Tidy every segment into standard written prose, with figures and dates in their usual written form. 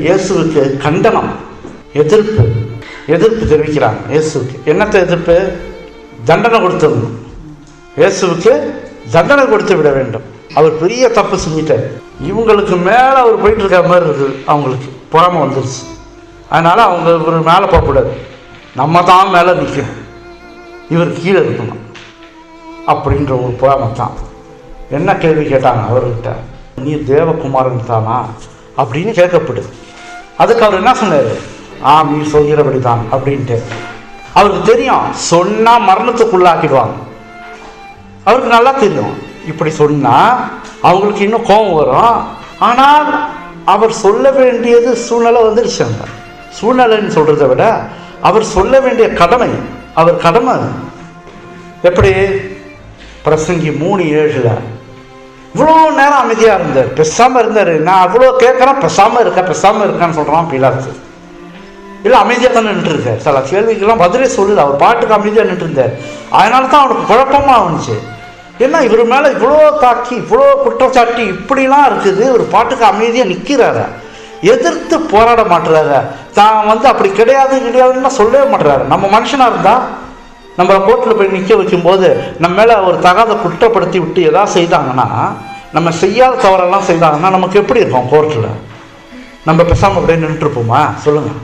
இயேசுவுக்கு கண்டனம், எதிர்ப்பு தெரிவிக்கிறாங்க. இயேசுவுக்கு என்னத்தை எதிர்ப்பு? தண்டனை கொடுத்துடணும். இயேசுவுக்கு தண்டனை கொடுத்து விட வேண்டும். அவர் பெரிய தப்பு செஞ்சிட்டார். இவங்களுக்கு மேலே அவர் போயிட்டு இருக்க மாதிரி இருக்குது. அவங்களுக்கு பொறாமை வந்துருச்சு. அதனால் அவங்க இவர் மேலே போகக்கூடாது, நம்ம தான் மேலே நிற்கணும், இவர் கீழே இருக்கணும் அப்படின்ற ஒரு பொறாமை தான். என்ன கேள்வி கேட்டாங்க அவர்கிட்ட? நீ தேவகுமாரன் தானா அப்படின்னு கேட்கப்படுது. அதுக்கு அவர் என்ன சொன்னார்? நீ சொல்கிறபடி தான் அப்படின்ட்டு. அவருக்கு தெரியும், சொன்னால் மரணத்துக்குள்ளாக்கிடுவாங்க. அவருக்கு நல்லா தெரியும், இப்படி சொன்னால் அவங்களுக்கு இன்னும் கோபம் வரும். ஆனால் அவர் சொல்ல வேண்டியது சூழ்நிலை வந்துருச்சு. அந்த சூழ்நிலைன்னு சொல்கிறத விட அவர் சொல்ல வேண்டிய கடமை, அவர் கடமை. எப்படி? பிரசங்கி 3:7 இவ்வளோ நேரம் அமைதியாக இருந்தார், பேசாமல் இருந்தார். நான் அவ்வளோ கேட்குறேன், பேசாமல் இருக்கான்னு சொல்கிறான் பிலாத்து. இல்லை, அமைதியாக தான் நின்றுருக்கார். சில கேள்விக்கெல்லாம் பதிலே சொல்லல, அவர் பாட்டுக்கு அமைதியாக நின்றுருந்தார். அதனால தான் அவனுக்கு குழப்பமாக இருந்துச்சு. ஏன்னா இவர் மேலே இவ்வளோ தாக்கி, இவ்வளோ குற்றச்சாட்டி இப்படிலாம் இருக்குது, ஒரு பாட்டுக்கு அமைதியாக நிற்கிறாரு, எதிர்த்து போராட மாட்டுறாரு. தான் அப்படி கிடையாதுன்னா சொல்லவே மாட்டுறாரு. நம்ம மனுஷனாக இருந்தால் நம்மளை கோர்ட்டில் போய் நிற்க வைக்கும்போது நம்ம மேலே ஒரு தகாத குற்றப்படுத்தி விட்டு எதாவது செய்தாங்கன்னா, நம்ம செய்யாத தவறெல்லாம் செய்தாங்கன்னா நமக்கு எப்படி இருக்கும்? கோர்ட்டில் நம்ம பேசாமல் அப்படியே நின்றுருப்போமா? சொல்லுங்கள்.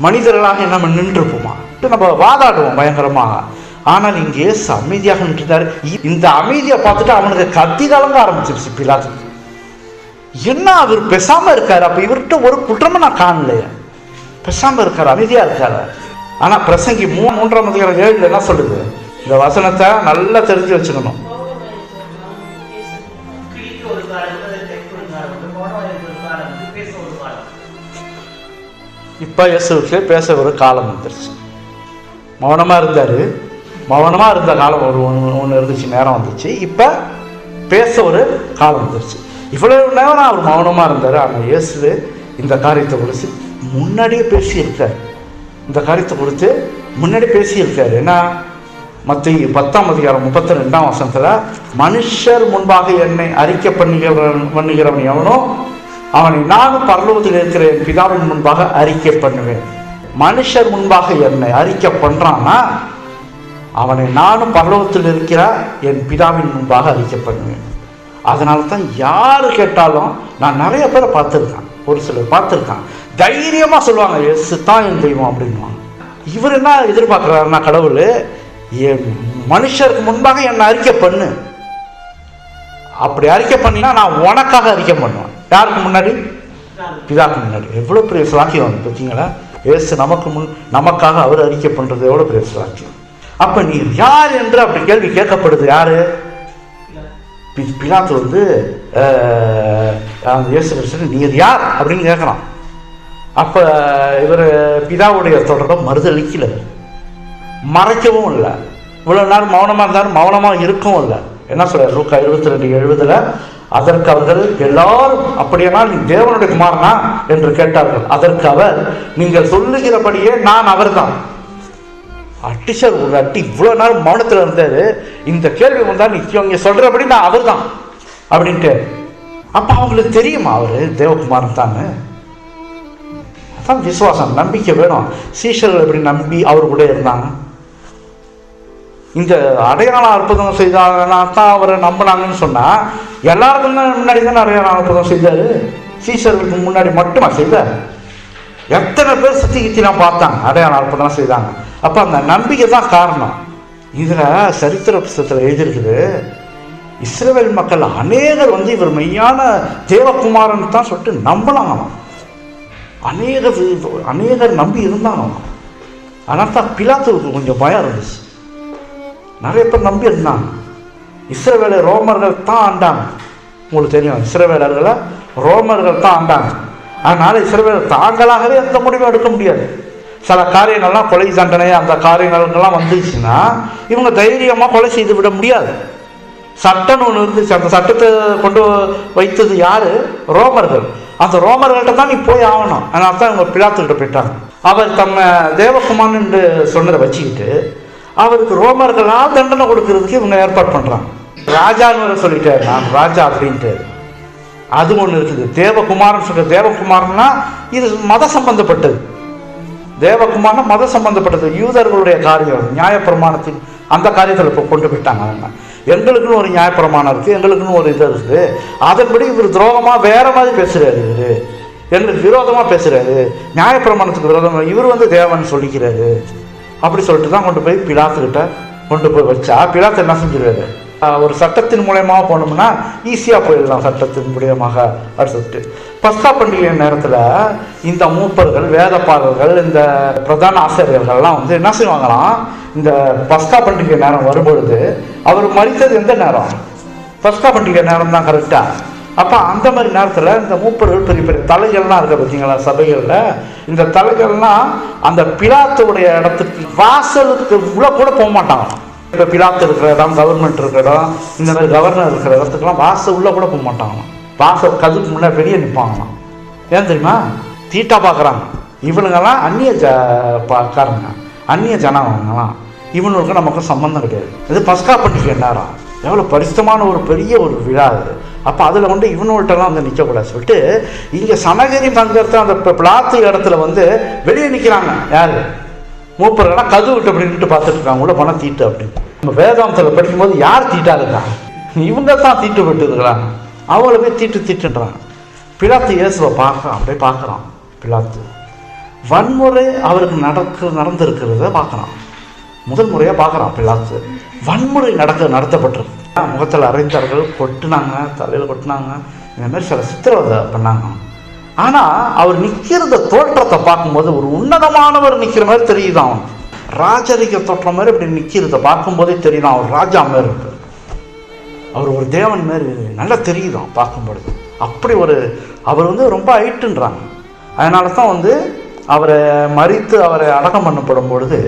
மனிதர்களாக நம்ம நின்றுருப்போமா? நம்ம வாதாடுவோம் பயங்கரமாக. ஆனால் இங்கே இயேசு அமைதியாக நின்றுட்டார். இந்த அமைதியை பார்த்துட்டு அவனுக்கு கத்தி கலங்க ஆரம்பிச்சிருச்சு பிலாத்துக்கு. என்ன அவர் பேசாமல் இருக்கார்? அப்போ இவர்கிட்ட ஒரு குற்றமும் நான் காணலையே, பேசாமல் இருக்கார், அமைதியாக இருக்கார். ஆனால் பிரசங்கி 3:7 என்ன சொல்லுது? இந்த வசனத்தை நல்லா தெரிஞ்சு வச்சுக்கணும். இப்போ இயேசுவுக்கு பேச ஒரு காலம் வந்துருச்சு. மௌனமாக இருந்தார், மௌனமாக இருந்த காலம் ஒன்று இருந்துச்சு, நேரம் வந்துச்சு. இப்போ பேச ஒரு காலம் வந்துருச்சு. இவ்வளவு நேரம் அவர் மௌனமாக இருந்தார். ஆனால் இயேசு இந்த காரியத்தை குறித்து முன்னாடியே பேசியிருக்கார். இந்த காரியத்தை குறித்து முன்னாடி பேசியிருக்காரு. ஏன்னா மத்தேயு 10:32 மனுஷர் முன்பாக என்னை அறிக்கை பண்ணுகிறவன் எவனோ அவனை நானும் பரலோகத்தில் இருக்கிற என் பிதாவின் முன்பாக அறிக்கை பண்ணுவேன். மனுஷர் முன்பாக என்னை அறிக்கை பண்ணுறான்னா அவனை நானும் பரலோகத்தில் இருக்கிற என் பிதாவின் முன்பாக அறிக்கை பண்ணுவேன். அதனால தான் யார் கேட்டாலும், நான் நிறைய பேரை பார்த்துருக்கேன், ஒரு சிலர் பார்த்துருக்கான், தைரியமாக சொல்லுவாங்க இயேசு தான் என் தெய்வம் அப்படின்வாங்க. இவர் என்ன எதிர்பார்க்குறாருன்னா, கடவுள் என் மனுஷருக்கு முன்பாக என்னை அறிக்கை பண்ணு, அப்படி அறிக்கை பண்ணினா நான் உனக்காக அறிக்கை பண்ணுவேன். யாருக்கு முன்னாடி? பிதாக்கு முன்னாடி. எவ்வளோ பெரிய சாக்கியம் வந்து பார்த்தீங்களா? இயேசு நமக்காக அவர் அறிக்கை பண்ணுறது எவ்வளோ பெரிய சாக்கியம். அப்போ நீ யார் என்று அப்படி கேள்வி கேட்கப்படுது. யாரு? பிலாத்து இயேசு கிறிஸ்து நீர் யார் அப்படின்னு கேட்கலாம். அப்போ இவர் பிதாவுடைய தொடர்பை மறுதளிக்கல, மறைக்கவும் இல்லை. இவ்வளோ நேரம் மௌனமாக இருந்தாலும் மௌனமாக இருக்கவும் இல்லை. என்ன சொல்றார்? லூக்கா 22:70 அதற்கு அவர்கள் எல்லாரும் அப்படியானால் நீ தேவனுடைய குமாரனா என்று கேட்டார்கள். அதற்கு அவர், நீங்கள் சொல்லுகிறபடியே நான் அவர்தான். அட்டிஷர் ஒரு அட்டி. இவ்வளோ நேரம் மௌனத்தில் இருந்தார். இந்த கேள்வி வந்தால் நீங்க சொல்றபடி நான் அவர் தான் அப்படின்ட்டு. அப்போ அவங்களுக்கு தெரியுமா அவர் தேவகுமாரன் தானே? அதான் விசுவாசம், நம்பிக்கை வேணும். சீஷர்கள் எப்படி நம்பி அவர் கூட இருந்தாங்க? இந்த அடையாள அற்புதம் செய்தாங்கன்னா தான் அவரை நம்பினாங்கன்னு சொன்னால், எல்லாருக்கும் முன்னாடி தானே அடையாள அற்புதம் செய்தார். சீஷர்களுக்கு முன்னாடி மட்டுமா செய்தார்? எத்தனை பேர் சுற்றி கித்திலாம் பார்த்தாங்க, அடையாள அற்புதம் செய்தாங்க. அப்போ அந்த நம்பிக்கை தான் காரணம். இதில் சரித்திர புத்தகத்தில் எழுதியிருக்குது, இஸ்ரவேல் மக்கள் அநேகர் இவர் மெய்யான தேவகுமாரன் தான் சொல்லிட்டு நம்பலாம். அநேகர் நம்பி இருந்தாங்க. ஆனால் தான் பிலாத்துவுக்கு கொஞ்சம் பயம் இருந்துச்சு. நிறைய பேர் நம்பி இருந்தாங்க. இஸ்ரவேலை ரோமர்கள் தான் ஆண்டாங்க. உங்களுக்கு தெரியும், இஸ்ரவேலர்களை ரோமர்கள் தான் ஆண்டாங்க. அதனால இஸ்ரவேலர் தாங்களாகவே எந்த முடிவும் எடுக்க முடியாது. சில காரியங்கள்லாம் கொலை தண்டனை அந்த காரியங்கள்லாம் வந்துச்சுன்னா இவங்க தைரியமாக கொலை செய்து விட முடியாது. சட்டம்னு ஒன்று இருந்துச்சு. அந்த சட்டத்தை கொண்டு வைத்தது யாரு? ரோமர்கள். அந்த ரோமர்கள்ட்ட தான் நீ போய் ஆகணும். அதனால தான் இவங்க பிலாத்துக்கிட்ட போயிட்டாங்க. அவர் தம்ம தேவகுமாரன் என்று சொன்னதை வச்சுக்கிட்டு அவருக்கு ரோமர்களால் தண்டனை கொடுக்கறதுக்கு இவங்க ஏற்பாடு பண்ணுறாங்க. ராஜான்னு சொல்லிட்டாரு, நான் ராஜா அப்படின்ட்டு. அது ஒன்று இருக்குது. தேவகுமாரன் சொல்ற தேவகுமாரன்னா இது மத சம்பந்தப்பட்டது. தேவகுமாரனா மத சம்பந்தப்பட்டது, யூதர்களுடைய காரியம், நியாயப்பிரமாணத்தின் அந்த காரியத்தில் இப்போ கொண்டு போயிட்டாங்க. அவங்க எங்களுக்குன்னு ஒரு நியாயப்பிரமாணம் இருக்குது, எங்களுக்குன்னு ஒரு இது இருக்குது, அதன்படி இவர் துரோகமாக வேற மாதிரி பேசுகிறாரு, இவர் எங்களுக்கு விரோதமாக பேசுகிறாரு, நியாயப்பிரமாணத்துக்கு விரோதமாக இவர் வந்து தேவன் சொல்லிக்கிறாரு அப்படி சொல்லிட்டு தான் கொண்டு போய் பிலாத்துக்கிட்ட கொண்டு போய் வச்சா, பிலாத்து என்ன செஞ்சிருவாரு, ஒரு சட்டத்தின் மூலயமா போனோம்னா ஈஸியாக போயிடலாம் சட்டத்தின் மூலியமாக அப்படி சொல்லிட்டு. பஸ்கா பண்டிகை நேரத்தில் இந்த மூப்பர்கள், வேதப்பாளர்கள், இந்த பிரதான ஆசிரியர்கள்லாம் வந்து என்ன செய்வாங்களாம், இந்த பஸ்கா பண்டிகை நேரம் வரும்பொழுது அவர் மரித்தது எந்த நேரம், பஸ்கா பண்டிகை நேரம் தான் கரெக்டாக. அப்போ அந்த மாதிரி நேரத்தில் இந்த மூப்பர்கள் பெரிய பெரிய தலைகள்லாம் இருக்க பார்த்தீங்களா சபைகளில், இந்த தலைகள்லாம் அந்த பிலாத்துடைய இடத்துக்கு வாசலுக்கு உள்ள கூட போக மாட்டாங்களாம். இப்போ பிலாத்து இருக்கிற இடம், கவர்மெண்ட் இருக்கிற இடம், இந்த மாதிரி கவர்னர் இருக்கிற இடத்துக்குலாம் வாசல் உள்ள கூட போக மாட்டாங்களாம். வாசல் கதுக்கு முன்னாடி வெளியே நிற்பாங்களாம். ஏன் தெரியுமா, தீட்டா பார்க்குறாங்க. இவனுங்கெல்லாம் அந்நிய காரங்க, அந்நிய ஜனங்களாம், இவனுக்கு நமக்கு சம்பந்தம் கிடையாது. இது பஸ்கா பண்டிகை நேரம், எவ்வளோ பரிசுத்தமான ஒரு பெரிய ஒரு விழா அது. அப்போ அதில் வந்து இவனுகிட்டலாம் வந்து நிற்கக்கூடாது சொல்லிட்டு இங்கே சனகரி தங்கத்தை அந்த பிளாத்து இடத்துல வந்து வெளியே நிற்கிறாங்க. யார் மூப்பர்கள்லாம் கது விட்டு அப்படி நின்று பார்த்துட்டு இருக்காங்க, உள்ள பணம் தீட்டு அப்படின்னு. நம்ம வேதாந்தத்தில் படிக்கும்போது யார் தீட்டா இருக்காங்க, இவங்க தான் தீட்டு விட்டு இருக்கிறாங்க, அவங்கள போய் தீட்டுன்றாங்க. பிலாத்து இயேசுவை பார்க்குறான், அப்படியே பார்க்குறான். பிலாத்து வன்முறை அவருக்கு நடந்திருக்கிறத பார்க்குறான், முதல் முறையாக பார்க்குறான். பிலாத்து வன்முறை நடத்தப்பட்டிருக்கு, முகத்தில் அரைந்தார்கள், கொட்டினாங்க, தலையில் கொட்டினாங்க, இந்த மாதிரி சில சித்திரவதை பண்ணாங்க. ஆனால் அவர் நிற்கிறத தோற்றத்தை பார்க்கும்போது ஒரு உன்னதமானவர் நிற்கிற மாதிரி தெரியுதான், அவன் ராஜரிக தோற்றம் மாதிரி இப்படி நிற்கிறத பார்க்கும்போதே தெரியுதான், அவர் ராஜா மாதிரி இருக்கு, அவர் ஒரு தேவன் மாதிரி நல்லா தெரியுதான் பார்க்கும்பொழுது. அப்படி ஒரு அவர் வந்து ரொம்ப ஹைட்டுன்றாங்க. அதனால தான் வந்து அவரை மறித்து அவரை அடக்கம் பண்ணப்படும் பொழுது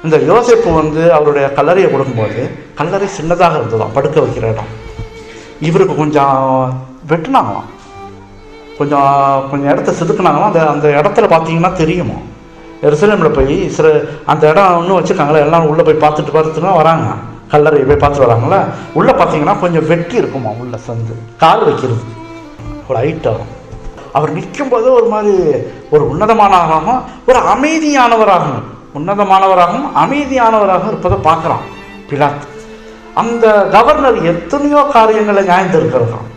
இந்த யோசேப்பு வந்து அவருடைய கல்லறையை கொடுக்கும்போது கல்லறை சின்னதாக இருந்ததாம், படுக்க வைக்கிற இடம். இவருக்கு கொஞ்சம் வெட்டினாங்களாம், கொஞ்சம் இடத்த செதுக்குனாங்களாம். அந்த இடத்துல பார்த்தீங்கன்னா தெரியுமா, எருசலேமில் போய் அந்த இடம் இன்னும் வச்சுருக்காங்களே, எல்லாம் உள்ளே போய் பார்த்துட்டு வராங்க, கல்லறையை போய் பார்த்துட்டு வராங்களே, உள்ளே பார்த்தீங்கன்னா கொஞ்சம் வெட்டி இருக்குமா, உள்ள சந்து கால் வைக்கிறது ஒரு ஹைட்டாகும். அவர் நிற்கும்போது ஒரு மாதிரி ஒரு உன்னதமானவராகவும் ஒரு அமைதியானவராகவும், உன்னதமானவராகவும் அமைதியானவராகவும் இருப்பதை பார்க்குறான் பிலாத்து. அந்த கவர்னர் எத்தனையோ காரியங்களை நியாயம் திருத்திருக்கான்,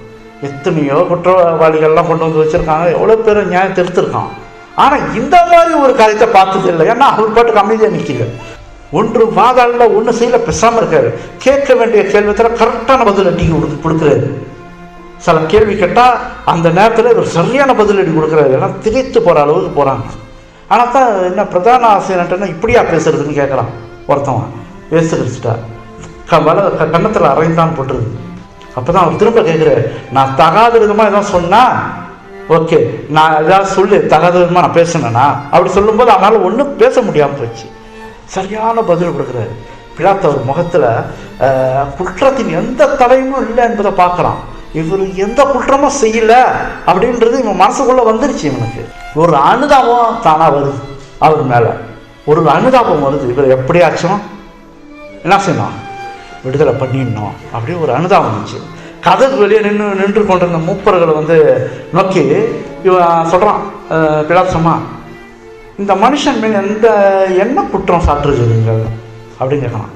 எத்தனையோ குற்றவாளிகள்லாம் கொண்டு வந்து வச்சுருக்காங்க, எவ்வளோ பேர் நியாயம் திருத்திருக்கான். ஆனால் இந்த மாதிரி ஒரு காரியத்தை பார்த்தது இல்லை. ஏன்னா அவர் பாட்டுக்கு அமைதியாக நிற்கல, ஒன்று வாதாடல, ஒன்று செய்யல, பேசாமல் இருக்காரு. கேட்க வேண்டிய கேள்வித்தில் கரெக்டான பதில் அடி கொடுக்குறாரு. சில கேள்வி கேட்டால் அந்த நேரத்தில் இவர் சரியான பதில் அடி கொடுக்குறாரு, எல்லாம் திகைத்து போகிற அளவுக்கு போகிறாங்க. ஆனால் தான் என்ன பிரதான ஆசிரியர்னா இப்படியா பேசுறதுன்னு கேட்குறான் ஒருத்தவன். பேச கிறிஸ்டா கன்னத்தில் அரைந்தான் போட்டுருது. அப்போ தான் அவர் திரும்ப கேட்குறாரு, நான் தகாத விதமாக எதாவது சொன்னால் ஓகே, நான் ஏதாவது சொல்லு, தகாத விதமாக நான் பேசினேன்னா அப்படி சொல்லும்போது அவனால் ஒன்றும் பேச முடியாமல் போச்சு. சரியான பதில் கொடுக்குறாரு. பிலாத்து அவர் முகத்தில் குற்றத்தின் எந்த தடையும் இல்லை என்பதை பார்க்குறான். இவர் எந்த குற்றமும் செய்யலை அப்படின்றது இவன் மனசுக்குள்ளே வந்துருச்சு. இவனுக்கு ஒரு அனுதாபம் தானாக வருது, அவர் மேலே ஒரு அனுதாபம் வருது. இவர் எப்படியாச்சும் என்ன செய்யணும், விடுதலை பண்ணிடணும் அப்படி ஒரு அனுதாபம் இருந்துச்சு. கதவுக்கு வெளியே நின்று கொண்டிருந்த மூப்பர்களை வந்து நோக்கி இவன் சொல்கிறான், பிலாத்துமா இந்த மனுஷன் மேல் என்ன குற்றம் சாட்டுறீங்க அப்படின்னு கேட்கலாம்.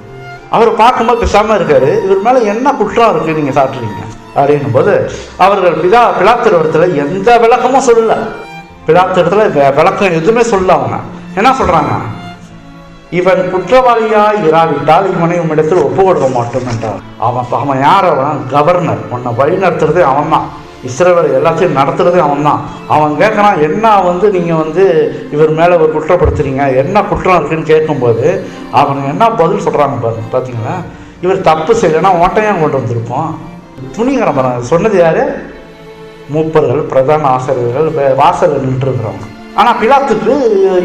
அவர் பார்க்கும்போது பேசாமல் இருக்காரு, இவர் மேலே என்ன குற்றம் இருக்குது நீங்கள் சாட்டுறீங்க அப்படின்னும் போது அவர்கள் பிலாத்து இடத்துல எந்த விளக்கமும் சொல்லல. பிலாத்து இடத்துல விளக்கம் எதுவுமே சொல்லல. அவங்க என்ன சொல்கிறாங்க, இவன் குற்றவாளியாக இராவிட்டால் இவனை உம்மிடத்தில் ஒப்பு கொடுக்க மாட்டோம் என்றார். அவன் யார், அவன் கவர்னர், உன்னை வழி நடத்துறதே அவன் தான், இஸ்ரவேல் எல்லாத்தையும் நடத்துறதே அவன் தான். அவன் கேட்குறான், என்ன வந்து நீங்கள் வந்து இவர் மேலே ஒரு குற்றப்படுத்துறீங்க, என்ன குற்றம் இருக்குன்னு கேட்கும்போது அவன் என்ன பதில் சொல்கிறாங்க பாருங்க. பார்த்தீங்களா, இவர் தப்பு செய்யலைன்னா ஓட்டையாக கொண்டு வந்திருப்போம். துணிகரம் பாருங்க. சொன்னது யார், மூப்பர்கள், பிரதான ஆசிரியர்கள், வாசலில் நின்றுருக்கிறவங்க. ஆனால் பிலாத்துக்கு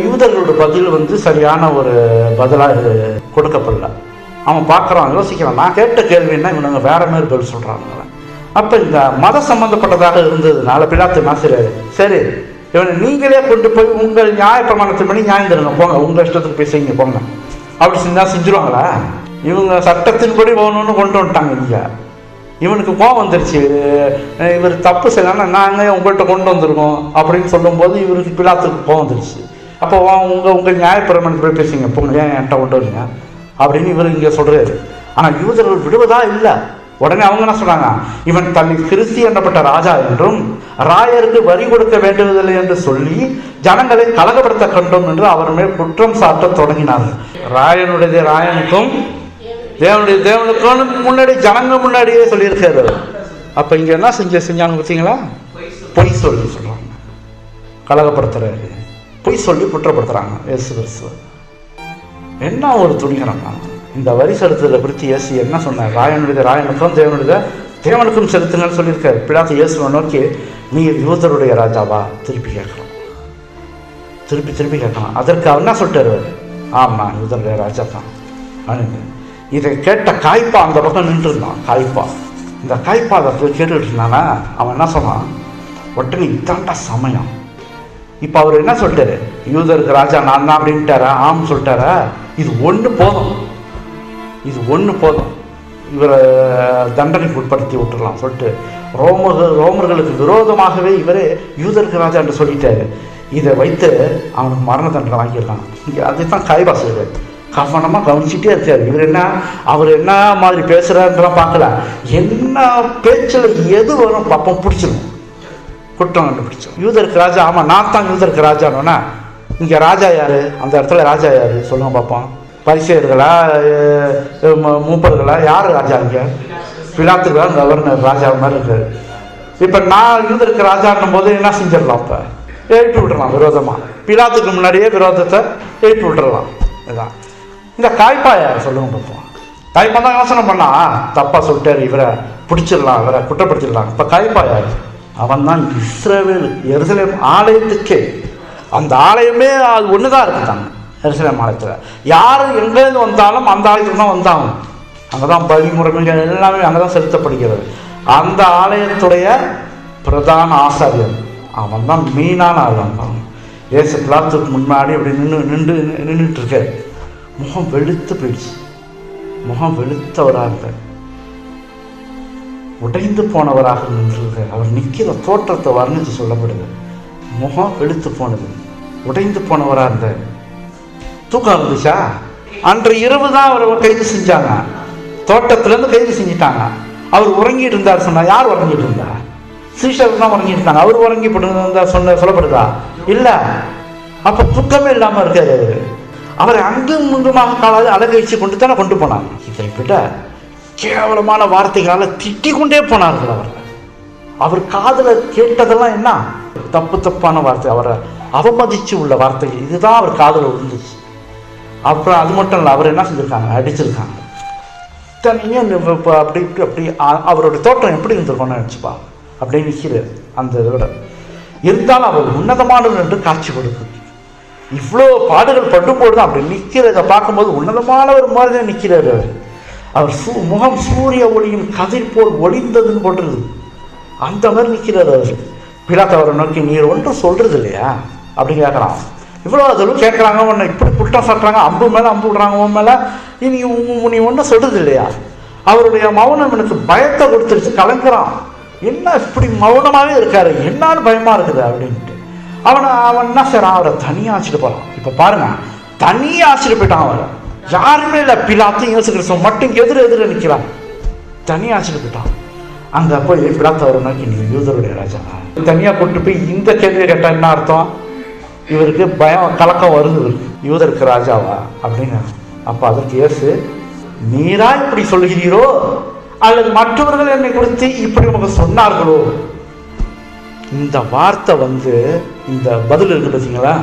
யூதர்களோட பதில் வந்து சரியான ஒரு பதிலாக கொடுக்கப்படல. அவன் பார்க்குறான், யோசிக்கிறான், நான் கேட்ட கேள்வின்னா இவனுங்க வேற மாதிரி பதில் சொல்கிறாங்க. அப்போ இந்த மத சம்மந்தப்பட்டதாக இருந்ததுனால பிலாத்து என்ன செய்றாரு, சரி இவனை நீங்களே கொண்டு போய் உங்கள் நியாயப்பிரமாணத்தின் பண்ணி நியாயம் தருங்க, போங்க உங்கள் இஷ்டத்துக்கு போய் செய்யுங்க போங்க. அப்படி செஞ்சுருவாங்களா, இவங்க சட்டத்தின்படி போகணுன்னு கொண்டு வந்துட்டாங்க. இவனுக்கு கோவம் வந்துருச்சு. இவர் தப்பு செய்யலாம், நாங்கள் உங்கள்கிட்ட கொண்டு வந்திருக்கோம் அப்படின்னு சொல்லும்போது இவருக்கு பிலாத்துக்கு கோவம் வந்துருச்சு. அப்போ உங்கள் நியாயப்பிரமாணத்தை போய் பேசுங்க, போங்க, ஏன் என்கிட்ட கொண்டு வரீங்க அப்படின்னு இவர் இங்கே சொல்கிறாரு. ஆனால் யூதர்கள் விடுவதா இல்லை. உடனே அவங்க என்ன சொல்றாங்க, இவன் தன்னை கிறிஸ்து என்னப்பட்ட ராஜா என்றும் ராயருக்கு வரி கொடுக்க வேண்டுவதில்லை என்று சொல்லி ஜனங்களை கலகப்படுத்த கண்டோம் என்று அவர் மேல் குற்றம் சாட்ட தொடங்கினார்கள். ராயனுடைய ராயனுக்கும் தேவனுடைய தேவனுக்கும் முன்னாடி ஜனங்க முன்னாடியே சொல்லியிருக்காரு. அப்ப இங்க என்ன செஞ்சாங்க பார்த்தீங்களா? பொய் சொல்லி சொல்றாங்க, கலகப்படுத்துறாரு, பொய் சொல்லி குற்றப்படுத்துறாங்க இயேசு கிறிஸ்துவ. என்ன ஒரு துணிகரம்! இந்த வரி செலுத்துதலை குறித்து இயேசு என்ன சொன்னார்? ராயனுடைய ராயனுக்கும் தேவனுடைய தேவனுக்கும் செலுத்துங்கன்னு சொல்லியிருக்காரு. பிலாத்து இயேசுவை நோக்கி, நீ யூதருடைய ராஜாவா திருப்பி கேட்கலாம், திருப்பி கேட்கலாம். அதற்கு அவர் என்ன சொல்லிட்டாரு? ஆமா, யூதருடைய ராஜா தான். இதை கேட்ட காய்ப்பா அந்த பக்கம் நின்று இருந்தான். காய்ப்பா, இந்த காய்ப்பா அதை கேட்டுக்கிட்டு இருந்தானா, அவன் என்ன சொன்னான்? உடனே இதாண்டா சமயம். இப்போ அவர் என்ன சொல்லிட்டாரு? யூதருக்கு ராஜா நான் தான் அப்படின்ட்டாரா? ஆம் சொல்லிட்டாரா? இது ஒன்று போதும், இது ஒன்று போதும், இவரை தண்டனைக்கு உட்படுத்தி விட்டுடலாம் சொல்லிட்டு ரோமர்களுக்கு விரோதமாகவே இவரே யூதருக்கு ராஜா என்று சொல்லிட்டாரு. இதை வைத்து அவனுக்கு மரண தண்டனை வாங்கியிருக்கான். இங்கே அதைத்தான் காய்பா செய்வார். கவனமாக கவனிச்சுட்டே இருக்காரு. இவர் என்ன, அவர் என்ன மாதிரி பேசுகிறாருன்றலாம் பார்க்கல, என்ன பேச்சில் எது வரும் பார்ப்போம், பிடிச்சிடும், குற்றம் கண்டுபிடிச்சோம். யூதருக்கு ராஜா, ஆமாம் நான் தான் யூதருக்கு ராஜானோன்னா, இங்கே ராஜா யார்? அந்த இடத்துல ராஜா யார் சொல்லுங்க பார்ப்போம். பரிசேயர்களா, மூப்பர்களா? யார் ராஜா? இங்கே பிலாத்துக்கு தான் கவர்னர் ராஜா மாதிரி இருக்காரு. இப்போ நான் யூதருக்கு ராஜான்னும் போது என்ன செஞ்சிடலாம்? இப்போ எழுப்பி விட்டுறலாம் விரோதமாக, பிலாத்துக்கு முன்னாடியே விரோதத்தை எழுப்பி விட்டுறலாம். இதுதான் இந்த காய்ப்பா யார் சொல்லுங்க பார்ப்போம். காய்ப்பா தான் யோசனை பண்ணா, தப்பா சொல்லிட்டாரு, இவரை பிடிச்சிடலாம், இவரை குற்றப்படுத்திடலாம். இப்போ காய்ப்பா யார்? அவன் தான் இஸ்ரவேல் எருசலேம் ஆலயத்துக்கே, அந்த ஆலயமே அது ஒன்று தான் இருக்குதாங்க எருசலேம் ஆலயத்தில். யார் எங்கேருந்து வந்தாலும் அந்த ஆலயத்துக்கு தான் வந்தாங்க. அங்கே தான் பலிமுறைமைகள் எல்லாமே அங்கே தான் செலுத்தப்படுகிறது. அந்த ஆலயத்துடைய பிரதான ஆசாரியன் அவன் தான் மீனான ஆள். ஏசு பிலாத்துக்கு முன்னாடி அப்படி நின்றுட்டு இருக்காரு. முகம் வெளுத்து போயிடுச்சு, முகம் வெளுத்தவராக இருக்கார், உடைந்து போனவராக நின்றுருக்கார். அவர் நிற்கிற தோற்றத்தை வர்ணித்து சொல்லப்படுது. முகம் வெளுத்து போனது, உடைந்து போனவராக இருந்தார். தூக்கம் இருந்துச்சா? அன்று இரவு தான் அவரை கைது செஞ்சாங்க, தோட்டத்திலேருந்து கைது செஞ்சிட்டாங்க. அவர் உறங்கிட்டு இருந்தார் சொன்னா, யார் உறங்கிட்டு இருந்தா? சீஷர்கள் தான் உறங்கிட்டு இருந்தாங்க. அவர் உறங்கி சொல்லப்படுதா? இல்லை. அப்போ தூக்கமே இல்லாமல் இருக்காரு. அவரை அங்கும் முங்குமாக காலாது அலங்கரிச்சு கொண்டு தானே கொண்டு போனாங்க. இதை விட கேவலமான வார்த்தைகளால் திட்டிக் கொண்டே போனார்கள். அவர் காதில் கேட்டதெல்லாம் என்ன? தப்பான வார்த்தை, அவரை அவமதிச்சு உள்ள வார்த்தைகள், இதுதான் அவர் காதில் விழுந்துச்சு. அப்புறம் அது மட்டும் இல்லை, அவர் என்ன செஞ்சுருக்காங்க? அடிச்சிருக்காங்க. தனியாக அப்படி அவருடைய தோற்றம் எப்படி இருந்திருக்கோன்னு நினச்சிப்பா. அப்படியே நிற்கிறார் அந்த இதோட. இருந்தாலும் அவர் உன்னதமானவர் என்று காட்சி கொடுக்குது. இவ்வளோ பாடுகள் படும்போது தான் அப்படி நிற்கிறத பார்க்கும்போது உன்னதமானவர் மாதிரி தான் நிற்கிறார். அவர் முகம் சூரிய ஒளியும் கதிர் போல் ஒளிந்ததுன்னு போட்டுருது, அந்த மாதிரி நிற்கிறார் அவர். பிலாத்து அவரை நோக்கி, நீர் ஒன்றும் சொல்றது இல்லையா அப்படி கேட்குறான். இவ்வளோ அதெல்லாம் கேட்குறாங்க, உன்னை இப்படி குற்றம் சாட்டுறாங்க, அம்பு மேலே அம்பு விடுறாங்க உன் மேலே, நீ ஒன்றும் சொல்றது இல்லையா? அவருடைய மௌனம் எனக்கு பயத்தை கொடுத்துருச்சு, கலங்குறான். என்ன இப்படி மௌனமாகவே இருக்காரு, என்னாலும் பயமாக இருக்குது அப்படின்ட்டு அவன் என்ன செய்றான்? அவரை தனியாக அழைச்சிட்டு போகிறான். இப்போ பாருங்க, தனியாக அழைச்சிட்டு போயிட்டான். அவரை யாருமே இல்லை, பிலாத்தையும் இயேசு கிறிஸ்துவ மட்டும் எதிர நிற்கிறான். தனியாக அழைச்சிட்டு போயிட்டான். அங்கே போய் பிலாத்து அவரை நோக்கி, நீங்கள் யூதருடைய ராஜா? தனியாக கொண்டு போய் இந்த கேள்வியை கேட்டால் என்ன அர்த்தம்? இவருக்கு பயம், கலக்கம் வருது, யூதருக்கு ராஜாவா அப்படின்னு. அப்போ அதற்கு இயேசு, நீரா இப்படி சொல்கிறீரோ அல்லது மற்றவர்கள் என்னை குறித்து இப்படி உனக்கு சொன்னார்களோ? இந்த வார்த்தை இந்த பதில் இருக்கு பார்த்தீங்களா,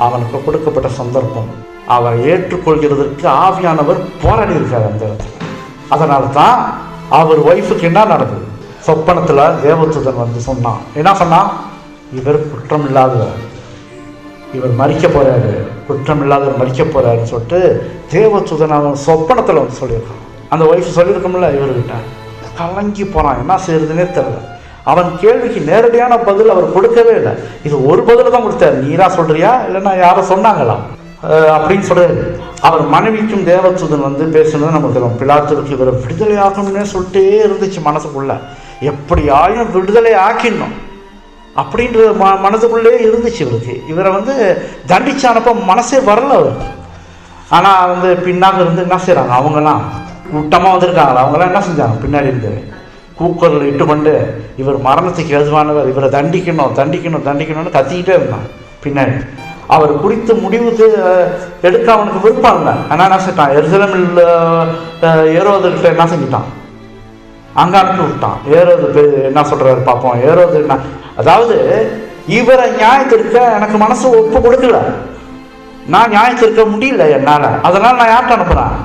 அவனுக்கு கொடுக்கப்பட்ட சந்தர்ப்பம். அவரை ஏற்றுக்கொள்கிறதற்கு ஆவியானவர் போராடி இருக்காரு அந்த இடத்துல. அதனால தான் அவர் ஒய்ஃபுக்கு என்ன நடந்தது? சொப்பனத்தில் தேவதூதன் சொன்னான். என்ன சொன்னான்? இவர் குற்றம் இல்லாதவர், இவர் மறிக்க போறாரு, குற்றம் இல்லாதவர் மறிக்க போறாருன்னு சொல்லிட்டு தேவதூதன் அவன் சொப்பனத்தில் சொல்லியிருக்கான். அந்த ஒய்ஃப் சொல்லியிருக்கோம்ல, இவர்கிட்ட கலங்கி போனான். என்ன செய்யறதுன்னே தெரியல. அவன் கேள்விக்கு நேரடியான பதில் அவர் கொடுக்கவே இல்லை. இது ஒரு பதில் தான் கொடுத்தாரு. நீரா சொல்றியா இல்லைன்னா யாரோ சொன்னாங்களா? அப்படின்னு சொல்றாரு. அவர் மனைவிக்கும் தேவதூதன் வந்து பேசுனது நமக்கு தெரியும். பிலாத்துவுக்கு இவரை விடுதலை ஆக்கணும்னே சொல்லிட்டே இருந்துச்சு மனசுக்குள்ள, எப்படியாயும் விடுதலை ஆக்கிடணும் அப்படின்ற மனதுக்குள்ளே இருந்துச்சு இவருக்கு. இவரை வந்து தண்டிச்சு அனுப்ப மனசே வரல அவருக்கு. ஆனால் வந்து பின்னாக இருந்து என்ன செய்கிறாங்க, அவங்கெல்லாம் கூட்டமாக வந்திருக்காங்களா, அவங்களாம் என்ன செஞ்சாங்க, பின்னாடி இருந்து கூக்கரில் இட்டு கொண்டு இவர் மரணத்துக்கு எதுவானவர், இவரை தண்டிக்கணும் தண்டிக்கணும் தண்டிக்கணும்னு கத்திக்கிட்டே இருந்தான் பின்னாடி. அவர் குறித்து முடிவு எடுக்க அவனுக்கு விருப்பம் இல்லை. ஆனால் என்ன செஞ்சான், எருசலேமில் ஏரோதுகிட்ட என்ன செஞ்சிட்டான், அங்கே அனுப்பி விட்டான். ஏரோது என்ன சொல்கிறாரு பார்ப்போம். ஏரோது என்ன, அதாவது இவரை நியாயத்திற்க எனக்கு மனசு ஒப்பு கொடுக்கல, நான் நியாயத்திற்க முடியல என்னால், அதனால் நான் யார்கிட்ட அனுப்புகிறேன்,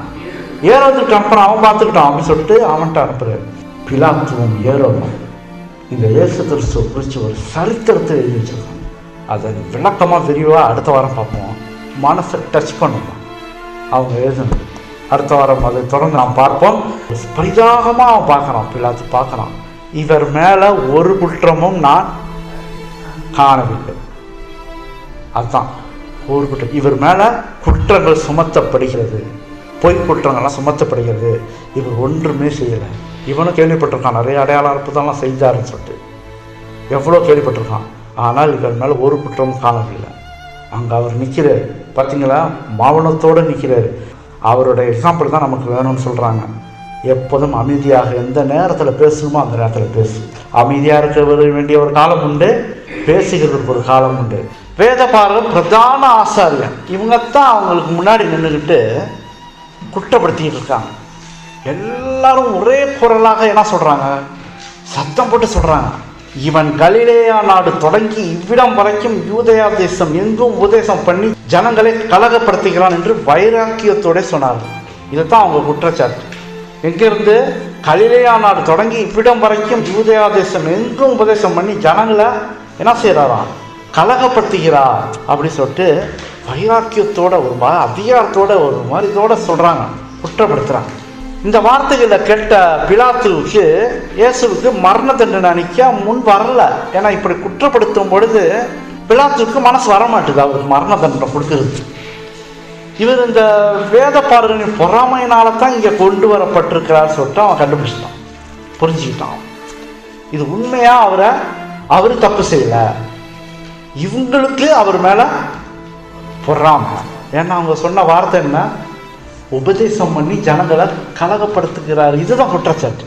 ஏரோதுகிட்ட அனுப்புகிறேன், அவன் பார்த்துக்கிட்டான் அப்படின்னு சொல்லிட்டு அவன்கிட்ட அனுப்புகிறேன். பிலாத்துவும் ஏரோதும் இந்த இயேசு கிறிஸ்துவ குறித்து ஒரு சரித்திரத்தை எழுதி வச்சிருக்காங்க. அதை விளக்கமாக விரிவாக அடுத்த வாரம் பார்ப்போம். மனசை டச் பண்ணுவோம் அவங்க எழுதணும். அடுத்த வாரம் அதை தொடர்ந்து நாம் பார்ப்போம். பரிதாகமாக அவன் பார்க்குறான், பிலாத்து பார்க்குறான், இவர் மேலே ஒரு குற்றமும் நான் காணவில்லை. அதுதான் ஒரு குற்றம், இவர் மேலே குற்றங்கள் சுமத்தப்படுகிறது, பொய் குற்றங்கள்லாம் சுமத்தப்படுகிறது, இவர் ஒன்றுமே செய்யலை. இவனும் கேள்விப்பட்டிருக்கான், நிறைய அடையாள அற்புதம்லாம் செஞ்சாருன்னு சொல்லிட்டு எவ்வளோ கேள்விப்பட்டிருக்கான். ஆனால் இவர் மேலே ஒரு குற்றமும் காணவில்லை. அங்கே அவர் நிற்கிறார் பார்த்தீங்களா, மௌனத்தோடு நிற்கிறார். அவருடைய எக்ஸாம்பிள் தான் நமக்கு வேணும்னு சொல்கிறாங்க. எப்போதும் அமைதியாக எந்த நேரத்தில் பேசணுமோ அந்த நேரத்தில் பேசு. அமைதியாக இருக்க வேண்டிய ஒரு காலம் உண்டு, பேசுகிறதுக்கு ஒரு காலம் உண்டு. வேதபாரகர் பிரதான ஆசாரியன் இவங்கத்தான் அவங்களுக்கு முன்னாடி நின்றுக்கிட்டு குற்றப்படுத்திக்கிட்டு இருக்காங்க. எல்லாரும் ஒரே குரலாக என்ன சொல்கிறாங்க, சத்தம் போட்டு சொல்கிறாங்க, இவன் கலிலேயா நாடு தொடங்கி இவ்விடம் வரைக்கும் யூதேயா தேசம் எங்கும் உபதேசம் பண்ணி ஜனங்களை கலகப்படுத்துகிறான் என்று வைராக்கியத்தோட சொன்னார்கள். இதைத்தான் அவங்க குற்றச்சாட்டு. எங்கிருந்து, கலிலேயா நாடு தொடங்கி இவ்விடம் வரைக்கும் யூதேயா தேசம் எங்கும் உபதேசம் பண்ணி ஜனங்களை என்ன செய்கிறாராம், கலகப்படுத்துகிறார் அப்படி சொல்லிட்டு வைராக்கியத்தோட ஒரு அதிகாரத்தோட ஒரு மாதிரி இதோட சொல்கிறாங்க, குற்றப்படுத்துகிறாங்க. இந்த வார்த்தைகளை கேட்ட பிலாத்துவுக்கு இயேசுவுக்கு மரண தண்டனை அளிக்க முன் வரல. ஏன்னா இப்படி குற்றப்படுத்தும் பொழுது பிலாத்துவுக்கு மனசு வரமாட்டுது அவருக்கு மரண தண்டனை கொடுக்கறது. இவர் இந்த வேத பாரகரின் பொறாமையினால தான் இங்கே கொண்டு வரப்பட்டிருக்கிறார் சொல்லிட்டு அவன் கண்டுபிடிச்சிட்டான், புரிஞ்சுக்கிட்டான். இது உண்மையா அவரு தப்பு செய்யல, இவங்களுக்கு அவர் மேல பொறாமை. ஏன்னா அவங்க சொன்ன வார்த்தை என்ன, உபதேசம் பண்ணி ஜனங்களை கலகப்படுத்துகிறார். இதுதான் குற்றச்சாட்டு.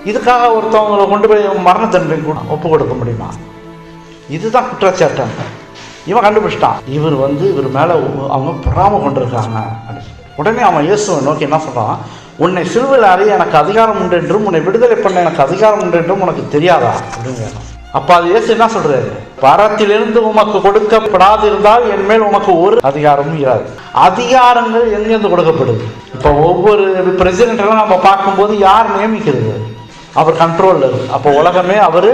இதுக்காக ஒருத்தவங்களை கொண்டு போய் மரண தண்டனை கூட ஒப்பு கொடுக்க முடியுமா? இதுதான் குற்றச்சாட்டாங்க. இவன் கண்டுபிடிச்சிட்டான், இவர் இவர் மேலே அவங்க பொறாமை கொண்டிருக்காங்க. உடனே அவன் இயேசுவை நோக்கி என்ன சொல்கிறான், உன்னை சிலுவையில் அறைய எனக்கு அதிகாரம் உண்டு என்றும் உன்னை விடுதலை பண்ண எனக்கு அதிகாரம் உண்டு என்றும் உனக்கு தெரியாதா அப்படின்னு. அப்போ அது இயேசு என்ன சொல்றாரு, பரத்திலிருந்து உமக்கு கொடுக்கப்படாது இருந்தால் என் மேல் உமக்கு ஒரு அதிகாரமும் இராது. அதிகாரங்கள் எங்கேருந்து கொடுக்கப்படுது? இப்போ ஒவ்வொரு பிரசிடென்ட் எல்லாம் நம்ம பார்க்கும்போது யார் நியமிக்கிறது, அவர் கண்ட்ரோலில் இருக்குது. அப்போ உலகமே அவர்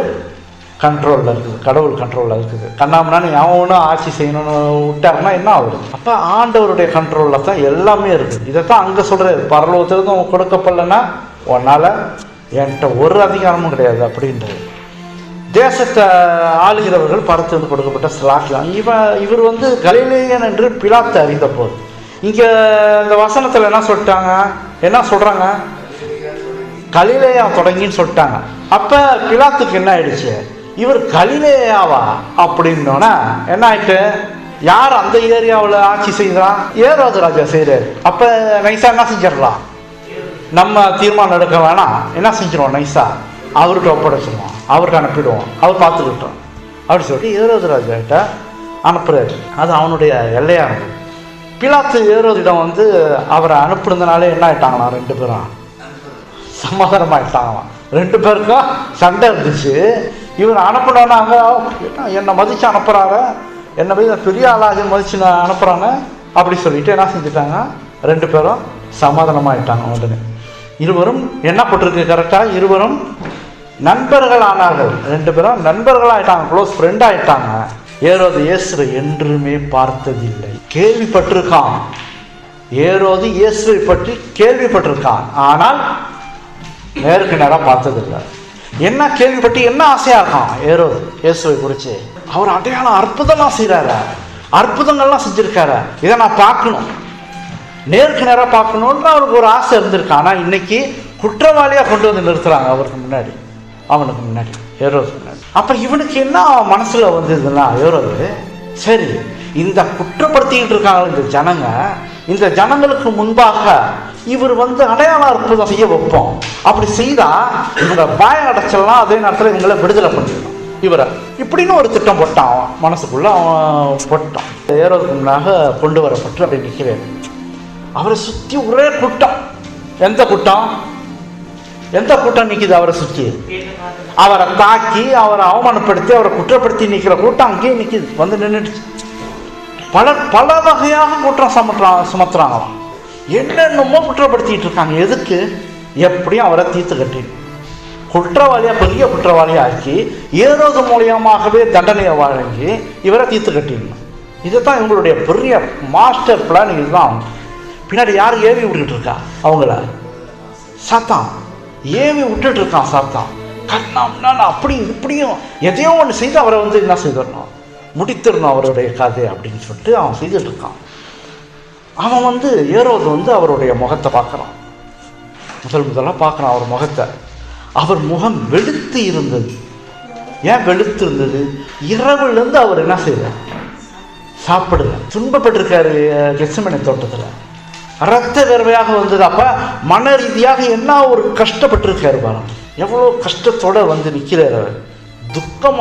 கண்ட்ரோலில் இருக்குது, கடவுள் கண்ட்ரோலில் இருக்குது. கண்ணாமண்ணான்னு எவனும் ஆட்சி செய்யணும்னு விட்டாருன்னா என்ன ஆகுது? அப்போ ஆண்டவருடைய கண்ட்ரோலில் தான் எல்லாமே இருக்குது. இதைத்தான் அங்கே சொல்கிறாரு, பரலோகத்திலிருந்து கொடுக்கப்படலைன்னா உன்னால் என்கிட்ட ஒரு அதிகாரமும் கிடையாது அப்படின்றது. தேசத்தை ஆளுகிறவர்கள் பரத்திலிருந்து கொடுக்கப்பட்ட ஸ்லாக்கியம். இவர் கலிலேயன் என்று பிலாத்து அறிந்த போது, இங்கே இந்த வசனத்தில் என்ன சொல்லிட்டாங்க, என்ன சொல்கிறாங்க, கலிலேயா தொடங்கின்னு சொல்லிட்டாங்க. அப்போ பிலாத்துக்கு என்ன ஆயிடுச்சு, இவர் கலிலேயாவா அப்படின்னோன்னா என்ன ஆயிட்டு, யார் அந்த ஏரியாவில் ஆட்சி செய்கிறான், ஏரோது ராஜா செய்கிறார். அப்போ நைஸாக என்ன செஞ்சிடலாம், நம்ம தீர்மானம் எடுக்க வேணாம், என்ன செஞ்சிருவோம், நைஸாக அவர்கிட்ட ஒப்படைச்சிருவோம், அவர்கிட்ட அனுப்பிடுவோம், அவர் பார்த்துக்கிட்டோம் அப்படி சொல்லிட்டு ஏரோது ராஜாக்கிட்ட அனுப்புறாரு. அது அவனுடைய எல்லையாக இருந்தது. பிலாத்து ஏரோதிடம் அவரை அனுப்புனதுனாலே என்ன ஆயிட்டாங்களா, ரெண்டு பேரும் சமாதானமாயிட்டாங்களாம். ரெண்டு பேருக்கும் சண்டை இருந்துச்சு. இவர் அனுப்பினோன்னா அங்கே என்னை மதித்து அனுப்புகிறாரு, என்னை போய் பெரிய ஆளாக மதிச்சு அனுப்புகிறாங்க அப்படி சொல்லிட்டு என்ன செஞ்சுட்டாங்க, ரெண்டு பேரும் சமாதானமாயிட்டாங்க. உடனே இருவரும் என்ன போட்டிருக்கு கரெக்டாக, இருவரும் நண்பர்கள் ஆனார்கள். ரெண்டு பேரும் நண்பர்கள் ஆயிட்டாங்க, க்ளோஸ் ஃப்ரெண்ட் ஆயிட்டாங்க. ஏரோது இயேசுவை என்றுமே பார்த்ததில்லை, கேள்விப்பட்டிருக்கான். ஏரோது இயேசுவை பற்றி கேள்விப்பட்டிருக்கான், ஆனால் நேருக்கு நேராக பார்த்ததில்லை. என்ன கேள்விப்பட்டு என்ன ஆசையாக இருக்கான் ஏரோது இயேசுவை குறித்து, அவர் அடையாளம் அற்புதமாக செய்கிறாரு, அற்புதங்கள்லாம் செஞ்சிருக்காரு. இதை நான் பார்க்கணும், நேருக்கு நேராக பார்க்கணுன்னு அவருக்கு ஒரு ஆசை இருந்திருக்கு. ஆனால் இன்னைக்கு குற்றவாளியாக கொண்டு வந்து நிறுத்துறாங்க அவருக்கு முன்னாடி, அவனுக்கு முன்னாடி, ஹேரோது முன்னாடி. அப்போ இவனுக்கு என்ன மனசில் வந்ததுன்னா, ஹேரோது சரி இந்த குற்றப்படுத்திக்கிட்டு இருக்காங்க இந்த ஜனங்க, இந்த ஜனங்களுக்கு முன்பாக இவர் வந்து அடையாள அற்புதம் செய்ய வைப்போம். அப்படி செய்தா இவங்க பாய அடைச்சலாம், அதே நேரத்தில் இவங்களை விடுதலை பண்ணிடணும் இவரை. இப்படின்னு ஒரு திட்டம் போட்டான் அவன் மனசுக்குள்ள, அவன் போட்டான். ஹேரோதுக்கு முன்னாக கொண்டு வரப்பட்டு அப்படி நிற்கிறேன். அவரை சுற்றி ஒரே கூட்டம். எந்த கூட்டம்? எந்த கூட்டம் நிற்கிது அவரை சுற்றி? அவரை தாக்கி அவரை அவமானப்படுத்தி அவரை குற்றப்படுத்தி நிற்கிற கூட்டம் அங்கேயே நிற்கிது, வந்து நின்றுடுச்சு. பல வகையாக குற்றம் சுமத்துறாங்களாம், என்னென்னமோ குற்றப்படுத்திட்டு இருக்காங்க. எதுக்கு? எப்படியும் அவரை தீர்த்து கட்டி குற்றவாளியா, பெரிய குற்றவாளியா ஆக்கி ஹேரோது மூலியமாகவே தண்டனையை வழங்கி இவரை தீர்த்து கட்டிடணும். இதுதான் இவங்களுடைய பெரிய மாஸ்டர் பிளான். இதுதான். பின்னாடி யார் ஏவி விட்டுட்டு இருக்கா? அவங்கள சாத்தான் ஏவி விட்டுட்டு இருக்கான். சாத்தான் கண்ணாம்னா அப்படி இப்படியும் எதையோ ஒன்று செய்து அவரை வந்து என்ன செய்திடணும், முடித்திடணும் அவருடைய கதை அப்படின்னு சொல்லிட்டு அவன் செய்துட்டு இருக்கான். அவன் வந்து ஹேரோது வந்து அவருடைய முகத்தை பார்க்குறான். முதலாக பார்க்குறான் அவர் முகத்தை. அவர் முகம் வெளுத்து இருந்தது. ஏன் வெளுத்து இருந்தது? இரவுலேருந்து அவர் என்ன செய்யறார்? சாப்பிடல. துன்பப்பட்டிருக்காரு கெத்செமனே தோட்டத்தில், இரத்த வேர்வையாக வந்தது. அப்போ மன ரீதியாக என்ன ஒரு கஷ்டப்பட்டிருக்காரு பாருங்க. எவ்வளோ கஷ்டத்தோடு வந்து நிற்கிறார் அவர். துக்க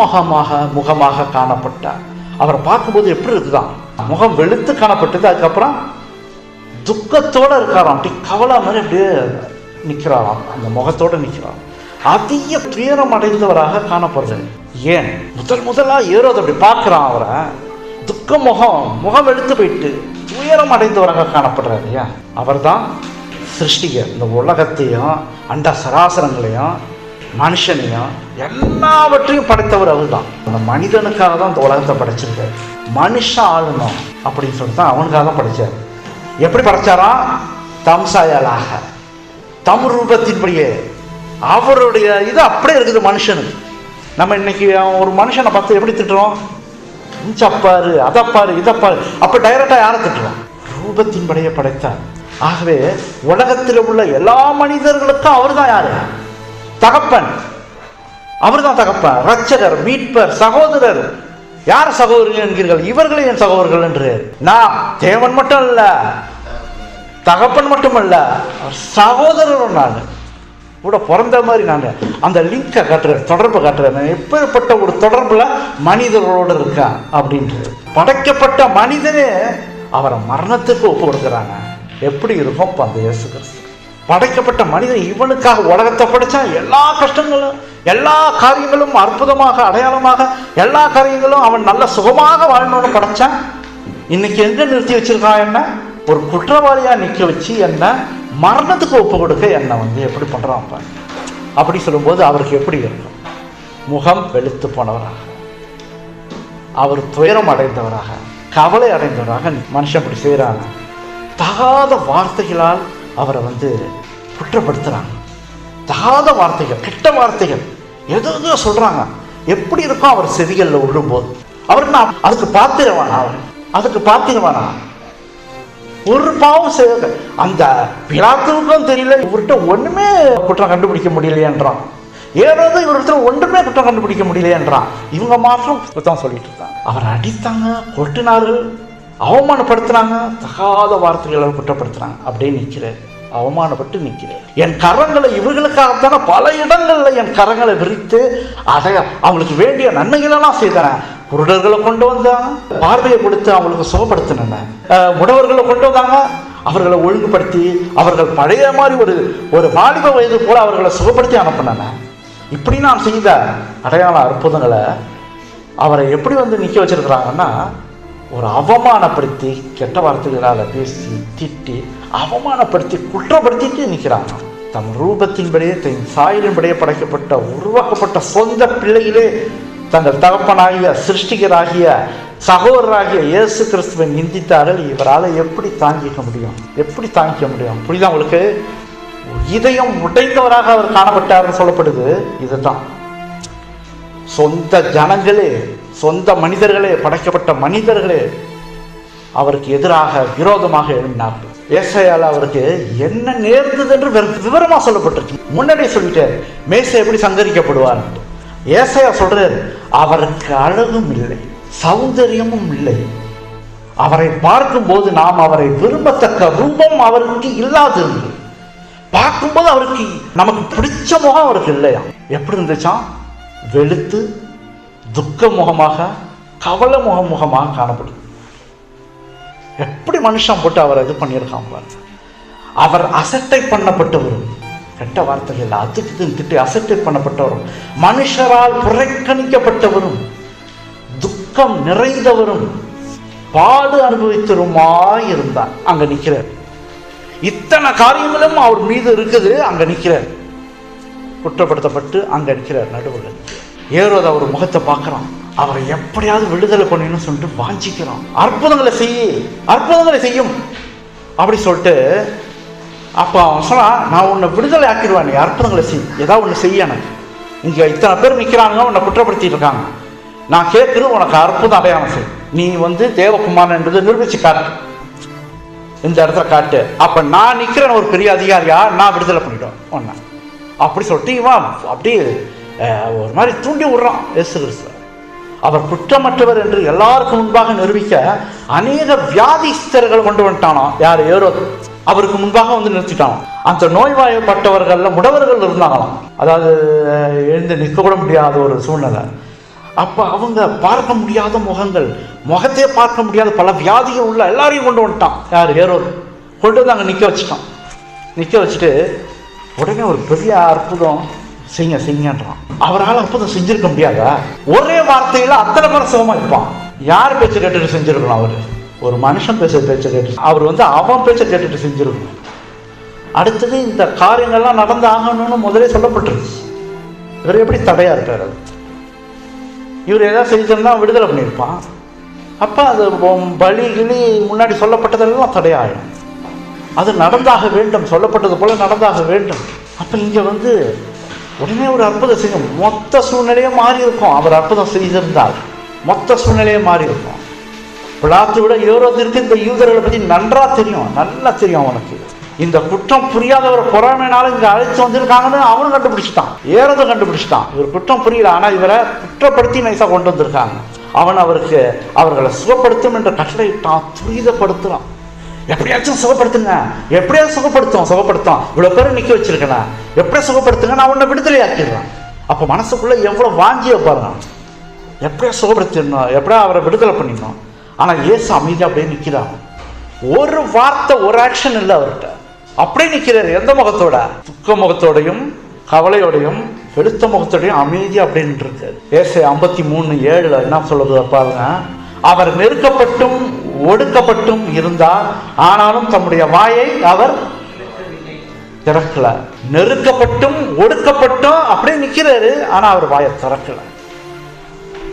முகமாக காணப்பட்டார். அவரை பார்க்கும்போது எப்படி இருக்குதான், முகம் வெளுத்து காணப்பட்டது. அதுக்கப்புறம் துக்கத்தோடு இருக்காராம், அப்படி கவலை மாதிரி அப்படியே நிற்கிறாராம், அந்த முகத்தோடு நிற்கிறாராம். அதிக துயரம் அடைந்தவராக காணப்படுறாரு. ஏன்? முதலாக ஹேரோது அப்படி பார்க்குறான் அவரை. துக்க முகம் வெளுத்து போயிட்டு துயரம் அடைந்தவராக காணப்படுறாரு. ஏன்? அவர் தான் சிருஷ்டிகர். இந்த உலகத்தையும் அண்ட சராசரங்களையும் மனுஷனையும் எல்லாவற்றையும் படைத்தவர் அவர் தான். அந்த மனிதனுக்காக தான் இந்த உலகத்தை படைச்சிருக்காரு. மனுஷன் ஆளணும் அப்படின்னு சொல்லிட்டு தான் அவனுக்காக தான் படைச்சார். எப்படி படைச்சாரா? தம் சாயலாக, தம் ரூபத்தின்படியே. அவருடைய இது அப்படியே இருக்குது மனுஷனுக்கு. நம்ம இன்னைக்கு ஒரு மனுஷனை பார்த்து எப்படி திட்டுறோம்? இஞ்சப்பாரு, அதப்பாரு, இதப்பாரு, அப்போ டைரக்டாக யாரை திட்டுறோம்? ரூபத்தின்படியே படைத்தார். ஆகவே உலகத்தில் உள்ள எல்லா மனிதர்களுக்கும் அவர் தான் யாரு? தகப்பன். அவர் தான் தகப்பன், ரட்சகர், மீட்பர், சகோதரர். யார் சகோதரர்கள் என்கிறீர்கள்? இவர்களே என் சகோதரர்கள் என்று. நான் தேவன் மட்டும் அல்ல, தகப்பன் மட்டுமல்ல, சகோதரரும் நான் கூட பிறந்த மாதிரி. நான் அந்த லிங்கை காட்டுறேன், தொடர்பு காட்டுறேன். நான் எப்பேற்பட்ட ஒரு தொடர்புல மனிதர்களோடு இருக்கேன் அப்படின்றது. படைக்கப்பட்ட மனிதனே அவரை மரணத்துக்கு ஒப்பு கொடுக்குறாங்க. எப்படி இருக்கும் அந்த இயேசு கிறிஸ்து? படைக்கப்பட்ட மனிதன் இவனுக்காக உலகத்தை படைச்சான். எல்லா கஷ்டங்களும் எல்லா காரியங்களும் அற்புதமாக அடையாளமாக எல்லா காரியங்களும் அவன் நல்ல சுகமாக வாழணும்னு படைச்சான். இன்னைக்கு எங்க நிறுத்தி வச்சிருக்கான்? என்ன ஒரு குற்றவாளியா நிற்க வச்சு என்ன மரணத்துக்கு ஒப்பு கொடுக்க என்ன வந்து எப்படி பண்றான்? அப்படி சொல்லும்போது அவருக்கு எப்படி இருக்கும்? முகம் வெளுத்து போனவராக, அவர் துயரம் அடைந்தவராக, கவலை அடைந்தவராக மனுஷன் அப்படி செய்கிறாங்க. தகாத வார்த்தைகளால் அவரை வந்து குற்றப்படுத்துறாங்க. தகாத வார்த்தைகள், கெட்ட வார்த்தைகள் எதோ சொல்றாங்க. எப்படி இருக்கும் அவர் செவிகளில் விழும்போது? அவருக்கு நான் அதுக்கு பாத்திரவானா? அதுக்கு பாத்திரவானா? ஒரு பாவம் செய்ய அந்த பிலாத்துவுக்கும் தெரியல, இவர்கிட்ட ஒண்ணுமே குற்றம் கண்டுபிடிக்க முடியலையேன்றான். ஏதாவது இவர்கிட்ட ஒன்றுமே குற்றம் கண்டுபிடிக்க முடியலையேன்றான். இவங்க மாற்றம் குற்றம் சொல்லிட்டு இருக்காங்க. அவர் அடித்தாங்க, கொட்டினார்கள், அவமானப்படுத்துறாங்க, தகாத வார்த்தைகளை குற்றப்படுத்துறாங்க. அப்படியே நிற்கிறேன், அவமானப்பட்டு நிற்கிறேன். என் கரங்களை இவர்களுக்காகத்தான பல இடங்கள்ல என் கரங்களை விரித்து அவங்களுக்கு வேண்டிய நன்மைகளெல்லாம் செய்தேன். குருடர்களை கொண்டு வந்தாங்க, பார்வையை கொடுத்து அவங்களுக்கு சுகப்படுத்தின, முடவர்களை கொண்டு வந்தாங்க, அவர்களை ஒழுங்குபடுத்தி அவர்கள் பழைய மாதிரி ஒரு வாலிப வயது போல அவர்களை சுகப்படுத்தி அனுப்பின. இப்படி நான் செய்த அடையாள அற்புதங்களை அவரை எப்படி வந்து நிற்க வச்சிருக்கிறாங்கன்னா, ஒரு அவமானப்படுத்தி கெட்ட வார்த்தைகளால் பேசி திட்டி அவமானப்படுத்தி குற்றப்படுத்திட்டு நிற்கிறாங்க. தம் ரூபத்தின்படியே தன் சாயலின்படியே படைக்கப்பட்ட உருவாக்கப்பட்ட சொந்த பிள்ளைகளே தங்கள் தகப்பனாகிய சிருஷ்டிகராகிய சகோதரராகிய இயேசு கிறிஸ்துவை நிந்தித்தார்கள். இவரால் எப்படி தாங்கிக்க முடியும்? எப்படி தாங்கிக்க முடியும்? புரியுதா உங்களுக்கு? இதயம் உடைந்தவராக அவர் காணப்பட்டார்னு சொல்லப்படுது. இதுதான் சொந்த ஜனங்களே, சொந்த மனிதர்களே, படைக்கப்பட்ட மனிதர்களே அவருக்கு எதிராக விரோதமாக எழுப்பினார்கள். ஏசாயால அவருக்கு என்ன நேர்ந்தது என்று விவரமா சொல்லப்பட்டிருக்கு. முன்னாடியே சொல்லிட்டாரு மேசை எப்படி சங்கரிக்கப்படுவார். ஏசாயா சொல்றாரு அவருக்கு அழகும் இல்லை, சௌந்தரியமும் இல்லை. அவரை பார்க்கும்போது நாம் அவரை விரும்பத்தக்க ரூபம் அவருக்கு இல்லாதிருந்தது. பார்க்கும்போது அவருக்கு நமக்கு பிடிச்ச முகம் அவருக்கு இல்லையா. எப்படி இருந்துச்சான்? வெளுத்து துக்க முகமாக, கவலை முகமாக காணப்படுது. எப்படி மனுஷன் போட்டு அவர் இது பண்ணியிருக்காங்க. அவர் அசட்டை பண்ணப்பட்டவரும், கெட்ட வார்த்தைகள் அதுக்கு திட்டி அசட்டை பண்ணப்பட்டவரும், மனுஷரால் புறக்கணிக்கப்பட்டவரும், துக்கம் நிறைந்தவரும், பாடு அனுபவித்தருமாய் இருந்தார். அங்க நிற்கிறார். இத்தனை காரியங்களும் அவர் மீது இருக்குது. அங்க நிற்கிறார், குற்றப்படுத்தப்பட்டு அங்க நிற்கிறார் நடுவில். ஏரோது அவர் முகத்தை பார்க்கிறான். அவரை எப்படியாவது விடுதலை பண்ணணும்னு சொல்லிட்டு வாஞ்சிக்கிறான். அற்புதங்களை செய்யும் அப்படி சொல்லிட்டு அப்ப அவன் சொன்னா, நான் உன்னை விடுதலை ஆக்கிடுவேன், நீ அற்புதங்களை செய், ஏதாவது ஒன்று செய்ய. எனக்கு இங்க இத்தனை பேர் நிற்கிறாங்க, உன்னை குற்றப்படுத்திட்டு இருக்காங்க. நான் கேட்கிறது உனக்கு அற்புதம் அடையாளம் செய். நீ தேவகுமாரன் என்பதை நிரூபிச்சு காட்டு, இந்த இடத்துல காட்டு. அப்ப நான் நிக்கிறேன் ஒரு பெரிய அதிகாரியா, நான் விடுதலை பண்ணிடுவேன் ஒன்ன அப்படி சொல்லிட்டு இவன் அப்படியே ஒரு மாதிரி தூண்டி விடுறான் இயேசு கிறிஸ்து. அவர் குற்றமற்றவர் என்று எல்லாருக்கும் முன்பாக நிரூபிக்க அநேக வியாதிஸ்தர்கள் கொண்டு வந்துட்டானோ. யார்? ஏரோது. அவருக்கு முன்பாக நிறுத்திட்டானோ. அந்த நோய்வாய்ப்பட்டவர்கள்ல முடவர்கள் இருந்தாங்களாம். அதாவது எழுந்து நிற்க கூட முடியாத ஒரு சூழ்நிலை. அப்ப அவங்க பார்க்க முடியாத முகத்தையே பார்க்க முடியாத பல வியாதிகள் உள்ள எல்லாரையும் கொண்டு வந்துட்டான். யார்? ஏரோது. கொண்டு வந்து அங்கே நிற்க வச்சுட்டு உடனே ஒரு பெரிய அற்புதம் செய்யுங்கன்றான். அவரால் அற்புதம் செஞ்சிருக்க முடியாதா? ஒரே வார்த்தையில அத்தனை பேர் சுகமா இருப்பான். யார் பேச்சை கேட்டுட்டு செஞ்சிருக்கணும்? அவரு ஒரு மனுஷன் பேச்சை கேட்டு, அவர் அவன் பேச்சை கேட்டுட்டு செஞ்சிருக்கணும். அடுத்தது இந்த காரியங்கள்லாம் நடந்து ஆகணும்னு முதலே சொல்லப்பட்டிருக்கு. இவர் எப்படி தடையா இருக்காரு? இவர் ஏதாவது செஞ்சிருந்தா விடுதலை பண்ணியிருப்பான். அப்ப அது பலி கிளி முன்னாடி சொல்லப்பட்டதெல்லாம் தடையாயிடும். அது நடந்தாக வேண்டும், சொல்லப்பட்டது போல நடந்தாக வேண்டும். அப்ப இங்க உடனே ஒரு அற்புதம் செய்யும். மொத்த சூழ்நிலையே மாறி இருக்கும். அவர் அற்புதம் செய்திருந்தால் மொத்த சூழ்நிலையே மாறி இருக்கும். பிலாத்து விட ஏரோதிற்கு இந்த யூதர்களை பத்தி நல்லா தெரியும் அவனுக்கு. இந்த குற்றம் புரியாதவரை பொறாமைனால இங்க அழைத்து வந்திருக்காங்கன்னு அவனும் கண்டுபிடிச்சிட்டான், ஏரோதும் கண்டுபிடிச்சிட்டான். இவர் குற்றம் புரியல, ஆனா இவரை குற்றப்படுத்தி நைசா கொண்டு வந்திருக்காங்க. அவன் அவர்களை சுகப்படுத்தும் என்ற கட்டளையிட்டான், துரிதப்படுத்துறான். எப்படியாச்சும் சுகப்படுத்துங்க, எப்படியாவது சுகப்படுத்தும். இவ்வளவு பேரை நிக்க வச்சிருக்கேன், எப்படியா சுகப்படுத்துங்க, நான் உன்னை விடுதலை ஆக்கிடுறேன். அப்ப மனசுக்குள்ள எவ்வளவு வாஞ்சிய பாருங்க. எப்படியா சுகப்படுத்திடணும், எப்படியா அவரை விடுதலை பண்ணிடணும். ஆனா இயேசு அமைதியா அப்படியே நிக்கிறான். ஒரு வார்த்தை, ஒரு ஆக்ஷன் இல்லை அவர்கிட்ட. அப்படியே நிக்கிறாரு. எந்த முகத்தோட? துக்க முகத்தோடையும், கவலையோடையும், வெளுத்த முகத்தோடையும் அமைதியா அப்படின்னு இருக்காரு. ஏசாயா 53:7 என்ன சொல்லுது பாருங்க. அவர் நெருக்கப்பட்டும் ஒடுக்கப்பட்டும் இருந்தார், ஆனாலும் தம்முடைய வாயை அவர் திறக்கல. நெருக்கப்பட்டும் ஒடுக்கப்பட்டும் அப்படியே நிக்கிறாரு, ஆனா அவர் வாயை திறக்கல.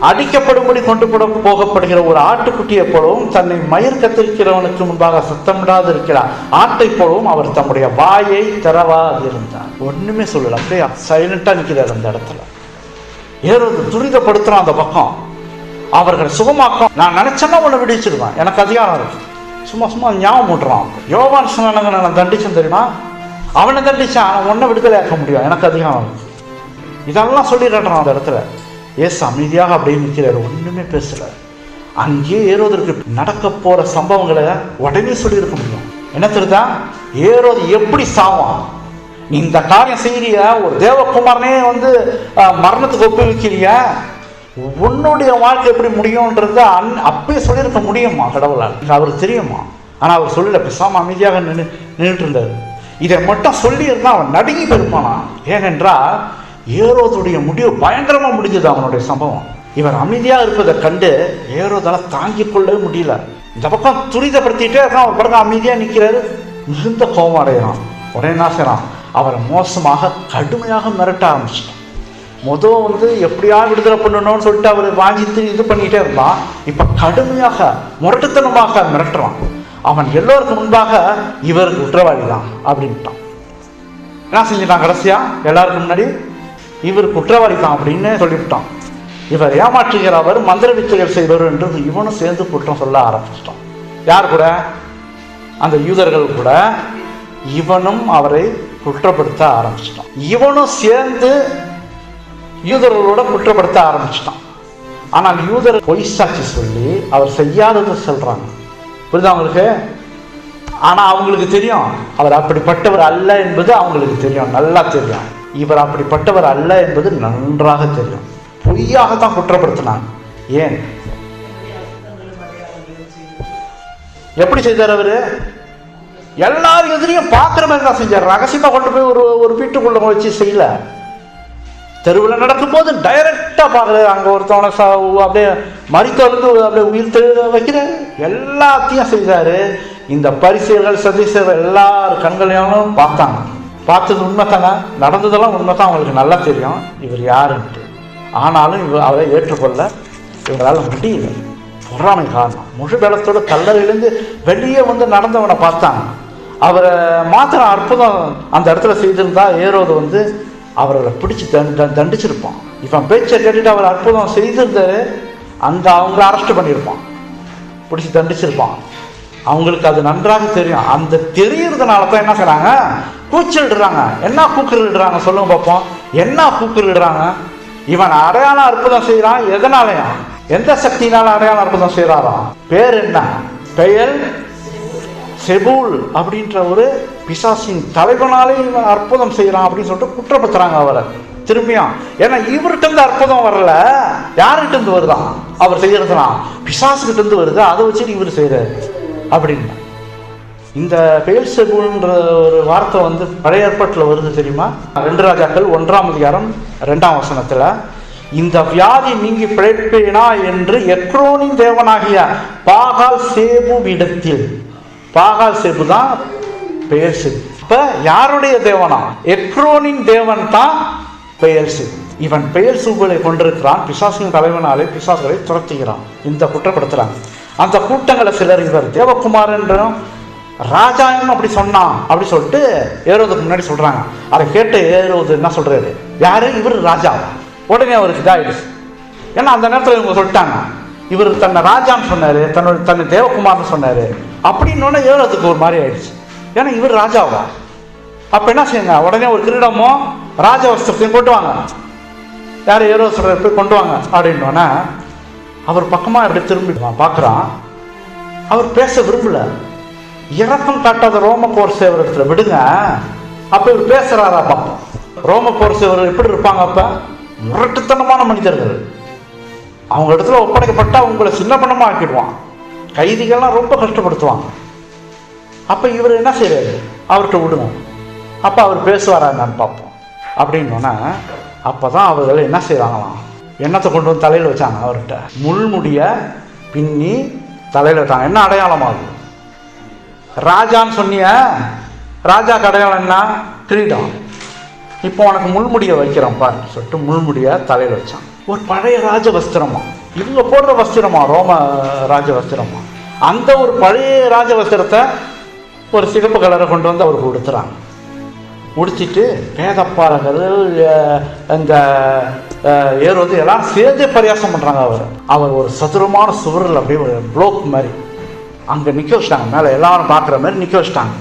அடிக்கப்படும்படி கொண்டு போகப்படுகிற ஒரு ஆட்டுக்குட்டியை போலவும், தன்னை மயிர் கத்திரிக்கிறவனுக்கு முன்பாக சத்தமிடாது இருக்கிறார் ஆட்டை போலவும் அவர் தம்முடைய வாயை திறவாது இருந்தார். ஒண்ணுமே சொல்லல, அப்படியே சைலண்டா நிக்கிறார் அந்த இடத்துல. ஏரோது துரிதப்படுத்துறான் அந்த பக்கம். அவர்கள் சுகமாக்கும். நான் நினைச்சேன்னா உன்னை விடுவிச்சிருவேன், எனக்கு அதிகாரம் இருக்கு. சும்மா ஞாபகம் மூட்டுறான். யோவான் சொன்னாங்க, நான் தண்டிச்சேன் தெரியுமா, அவனை தண்டிச்சான், அவன் ஒன்றை விடுதலை ஆக்க முடியும், எனக்கு அதிகாரம் இருக்கு. இதெல்லாம் சொல்லிடுறான் அந்த இடத்துல. ஏசு அமைதியாக அப்படியே நிற்கிறாரு, ஒண்ணுமே பேசல. அங்கேயே ஏரோதற்கு நடக்க போற சம்பவங்களை உடனே சொல்லியிருக்க முடியும். என்ன தெரியுதா? ஏரோது எப்படி சாவான், நீ இந்த காரியம் செய்யறிய, ஒரு தேவகுமாரனே மரணத்துக்கு ஒப்புவிக்கிறிய, உன்னுடைய வாழ்க்கை எப்படி முடியும்ன்றத அப்பயே சொல்லியிருக்க முடியுமா கடவுளால்? அவருக்கு தெரியுமா? ஆனா அவர் சொல்லல, பேசாம அமைதியாக நின்றுட்டு இருந்தாரு. இதை மட்டும் சொல்லி இருந்தா அவன் நடுங்கி போயிருப்பானா. ஏனென்றால் ஏரோதுடைய முடிவு பயங்கரமா முடிஞ்சது அவனுடைய சம்பவம். இவர் அமைதியா இருப்பதை கண்டு ஏரோதால தாங்கிக் கொள்ளவே முடியல. இந்த பக்கம் துரிதப்படுத்திட்டே இருக்கான், ஒரு பக்கம் அமைதியா நிக்கிறாரு. மிகுந்த கோபம் அடைகிறான். உடனே என்ன செய்யறான்? அவரை மோசமாக கடுமையாக மிரட்ட ஆரம்பிச்சிட்டான். எப்படியா விடுதலை பண்ணணும்னு சொல்லிட்டு அவர் வாங்கிட்டு இது பண்ணிட்டே இருந்தான். இப்ப கடுமையாக முரட்டுத்தனமாக மிரட்டுறான். அவன் எல்லோருக்கும் முன்பாக இவருக்கு குற்றவாளி தான் அப்படின்ட்டான். என்ன செஞ்சிட்டான்? கடைசியா எல்லாருக்கும் முன்னாடி இவர் குற்றவாளி தான் அப்படின்னு சொல்லிவிட்டான். இவர் ஏமாற்றுகிறவர், மந்திர வித்தைகள் செய்வர் என்று இவனும் சேர்ந்து குற்றம் சொல்ல ஆரம்பிச்சிட்டான். யார் கூட? அந்த யூதர்கள் கூட இவனும் அவரை குற்றப்படுத்த ஆரம்பிச்சிட்டான். இவனும் சேர்ந்து யூதர்களோட குற்றப்படுத்த ஆரம்பிச்சிட்டான். ஆனால் யூதர் பொய் சாட்சி சொல்லி அவர் செய்யாததை சொல்றாங்க. புரியுதா அவங்களுக்கு? ஆனா அவங்களுக்கு தெரியும் அவர் அப்படிப்பட்டவர் அல்ல என்பது அவங்களுக்கு தெரியும், நல்லா தெரியும். இவர் அப்படிப்பட்டவர் அல்ல என்பது நன்றாக தெரியும். பொய்யாகத்தான் குற்றப்படுத்தினாங்க. ஏன்? எப்படி செய்தார் அவரு? எல்லாரும் எதிரையும் பார்க்குற மாதிரி தான் செஞ்சார். ரகசியமா கொண்டு போய் ஒரு வீட்டுக்குள்ள வச்சு செய்யல. தெருவில் நடக்கும்போது டைரக்டா பார்க்குறாரு. அங்கே ஒருத்தவனை அப்படியே மறித்தொழுந்து அப்படியே உயிர் தெளிய வைக்கிறாரு. எல்லாத்தையும் செய்தாரு. இந்த பரிசேயர்கள் சதுசேயர்கள் எல்லாரும் கண்களையும் பார்த்தாங்க. பார்த்தது உண்மைத்தாங்க, நடந்ததெல்லாம் உண்மைதான், அவங்களுக்கு நல்லா தெரியும் இவர் யாருன்ட்டு. ஆனாலும் அவரை ஏற்றுக்கொள்ள இவங்களால முடியல. பொறாமை காரணம். முழு பலத்தோட கல்லறையிலேருந்து வெளியே வந்து நடந்தவனை பார்த்தாங்க. அவரை மாத்திர அற்புதம் அந்த இடத்துல செய்திருந்தா ஏரோது வந்து அவரை பிடிச்சி தண்டிச்சிருப்பான். இப்போ பேச்சை கேட்டுட்டு அவர் அற்புதம் செய்திருந்தாரு, அங்கே அவங்கள அரெஸ்ட் பண்ணியிருப்பான், பிடிச்சி தண்டிச்சிருப்பான். அவங்களுக்கு அது நன்றாக தெரியும். அந்த தெரியறதுனால தான் என்ன செய்றாங்க? கூச்சலிடுறாங்க. என்ன கூக்குறிடுறாங்க சொல்லுங்க பார்ப்போம். என்ன கூக்குறிடுறாங்க? இவன் அடையாள அற்புதம் செய்யறான். எதனாலயா? எந்த சக்தினால அடையாள அற்புதம் செய்யறாராம்? பேர் என்ன? பெயர் செபூல் அப்படின்ற ஒரு பிசாசின் தலைவனாலே இவன் அற்புதம் செய்யறான் அப்படின்னு சொல்லிட்டு குற்றப்படுத்துறாங்க அவரை திரும்பியும். ஏன்னா இவர்கிட்ட இருந்து அற்புதம் வரல, யார்கிட்ட இருந்து வருதான்? அவர் செய்யறதுலாம் பிசாசுகிட்ட இருந்து வருது. அதை வச்சுட்டு இவர் செய்யறாரு அப்படின்னு. இந்த பெயல்செபூல்ன்ற ஒரு வார்த்தை வந்து பழைய ஏற்பாட்டில் வருது தெரியுமா? 2 ராஜாக்கள் 1ஆம் அதிகாரம் 2ஆம் வசனத்துல, இந்த வியாதி நீங்கி பிழைப்பேனா என்று எக்ரோனின் தேவனாகிய பாகால் சேபுவிடத்தில். பாகால் சேபு தான் பெயல்செபு. இப்ப யாருடைய தேவனா? எக்ரோனின் தேவன் தான் பெயல்செபு. இவன் பெயல்செபூலை கொண்டிருக்கிறான். பிசாசின் தலைவனாலே பிசாசுகளை துரத்துகிறான். இந்த குற்றப்படுத்துறாங்க. அந்த கூட்டங்களை சிலர் இவர் தேவகுமார் என்றும் ராஜான்னு அப்படி சொன்னான் அப்படி சொல்லிட்டு ஏரோதுக்கு முன்னாடி சொல்றாங்க. அதை கேட்டு ஏரோது என்ன சொல்றாரு? யாரு? இவர் ராஜா. உடனே அவருக்கு இதாயிடுச்சு. ஏன்னா அந்த நேரத்தில் இவங்க சொல்லிட்டாங்க இவர் தன்னை ராஜான்னு சொன்னாரு, தன்னை தேவகுமார்னு சொன்னாரு அப்படின்னு. ஏரோதுக்கு ஒரு மாதிரி ஆயிடுச்சு. ஏன்னா இவர் ராஜாவா? அப்ப என்ன செய்யுங்க? உடனே ஒரு கிரீடமோ ராஜ வஸ்திரத்தையும் கொண்டு வாங்க. யார்? ஏரோது சொல்றாரு, போய் கொண்டு வாங்க அப்படின்னோன்னா அவர் பக்கமா எப்படி திரும்பி பார்க்குறான். அவர் பேச விரும்பல. இறக்கம் காட்டாத ரோம போர் சேவர் இடத்துல விடுங்க. அப்ப இவர் பேசுறாரா பார்ப்போம். ரோம போர் சேவர் எப்படி இருப்பாங்க? அப்ப முரட்டுத்தனமான மனிதர்கள். அவங்க இடத்துல ஒப்படைக்கப்பட்டா உங்களை சின்ன பணமா ஆக்கிடுவான். கைதிகள்லாம் ரொம்ப கஷ்டப்படுத்துவாங்க. அப்ப இவர் என்ன செய்யறாரு? அவர்கிட்ட விடுவோம். அப்ப அவர் பேசுவாரா என்னன்னு பார்ப்போம் அப்படின்னோன்னா அப்பதான் அவர்கள் என்ன செய்வாங்களாம்? எண்ணத்தை கொண்டு வந்து தலையில் வச்சாங்க. அவர்கிட்ட முள்முடிய பின்னி தலையில் வச்சாங்க. என்ன அடையாளமாகும்? ராஜான்னு சொன்னிய, ராஜாக்கு அடையாளம் என்ன? கிரீடம். இப்போ உனக்கு முள்முடியை வைக்கிறோம் பாரு சொல்லிட்டு முள்முடிய தலையில் வச்சான். ஒரு பழைய ராஜ வஸ்திரமா, இவங்க போடுற வஸ்திரமா, ரோம ராஜ வஸ்திரமா. அந்த ஒரு பழைய ராஜ வஸ்திரத்தை ஒரு சிகப்பு கலரை கொண்டு வந்து அவருக்கு உடுத்துறாங்க. உடுத்திட்டு வேதப்பாளர்கள் இந்த ஏரோது எல்லாம் சேர்ந்தே பரியாசம் பண்றாங்க. அவர் ஒரு சதுரமான சுவரில் அப்படியே ஒரு புளோக் மாதிரி அங்கே நிற்க வச்சிட்டாங்க. மேலே எல்லாரும் பார்க்குற மாதிரி நிற்க வச்சிட்டாங்க.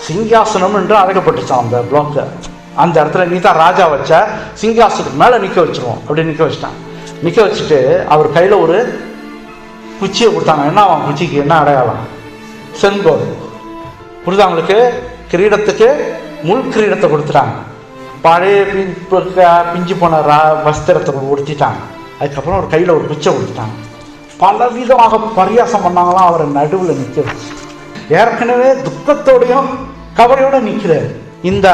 சிங்காசனம் என்று அழைக்கப்பட்டுச்சான் அந்த பிளாக்கை. அந்த இடத்துல நீ தான் ராஜா வச்ச, சிங்காசனத்துக்கு மேலே நிற்க வச்சிருவோம் அப்படின்னு நிற்க வச்சிட்டாங்க. நிற்க வச்சுட்டு அவர் கையில் ஒரு குச்சியை கொடுத்தாங்க. என்ன அவன் குச்சிக்கு என்ன அடையாளம்? செங்கோல். புரியுதா அவங்களுக்கு? கிரீடத்துக்கு முள் கிரீடத்தை கொடுத்துட்டாங்க. பழைய பிஞ்சு போன வஸ்திரத்தை உடுத்திட்டாங்க. அதுக்கப்புறம் ஒரு கையில் ஒரு குச்சை கொடுத்துட்டாங்க. பலவிதமாக பரியாசம் பண்ணாங்களாம். அவரை நடுவில் நிற்க வச்சு ஏற்கனவே துக்கத்தோடையும் கவலையோட நிற்கிறார். இந்த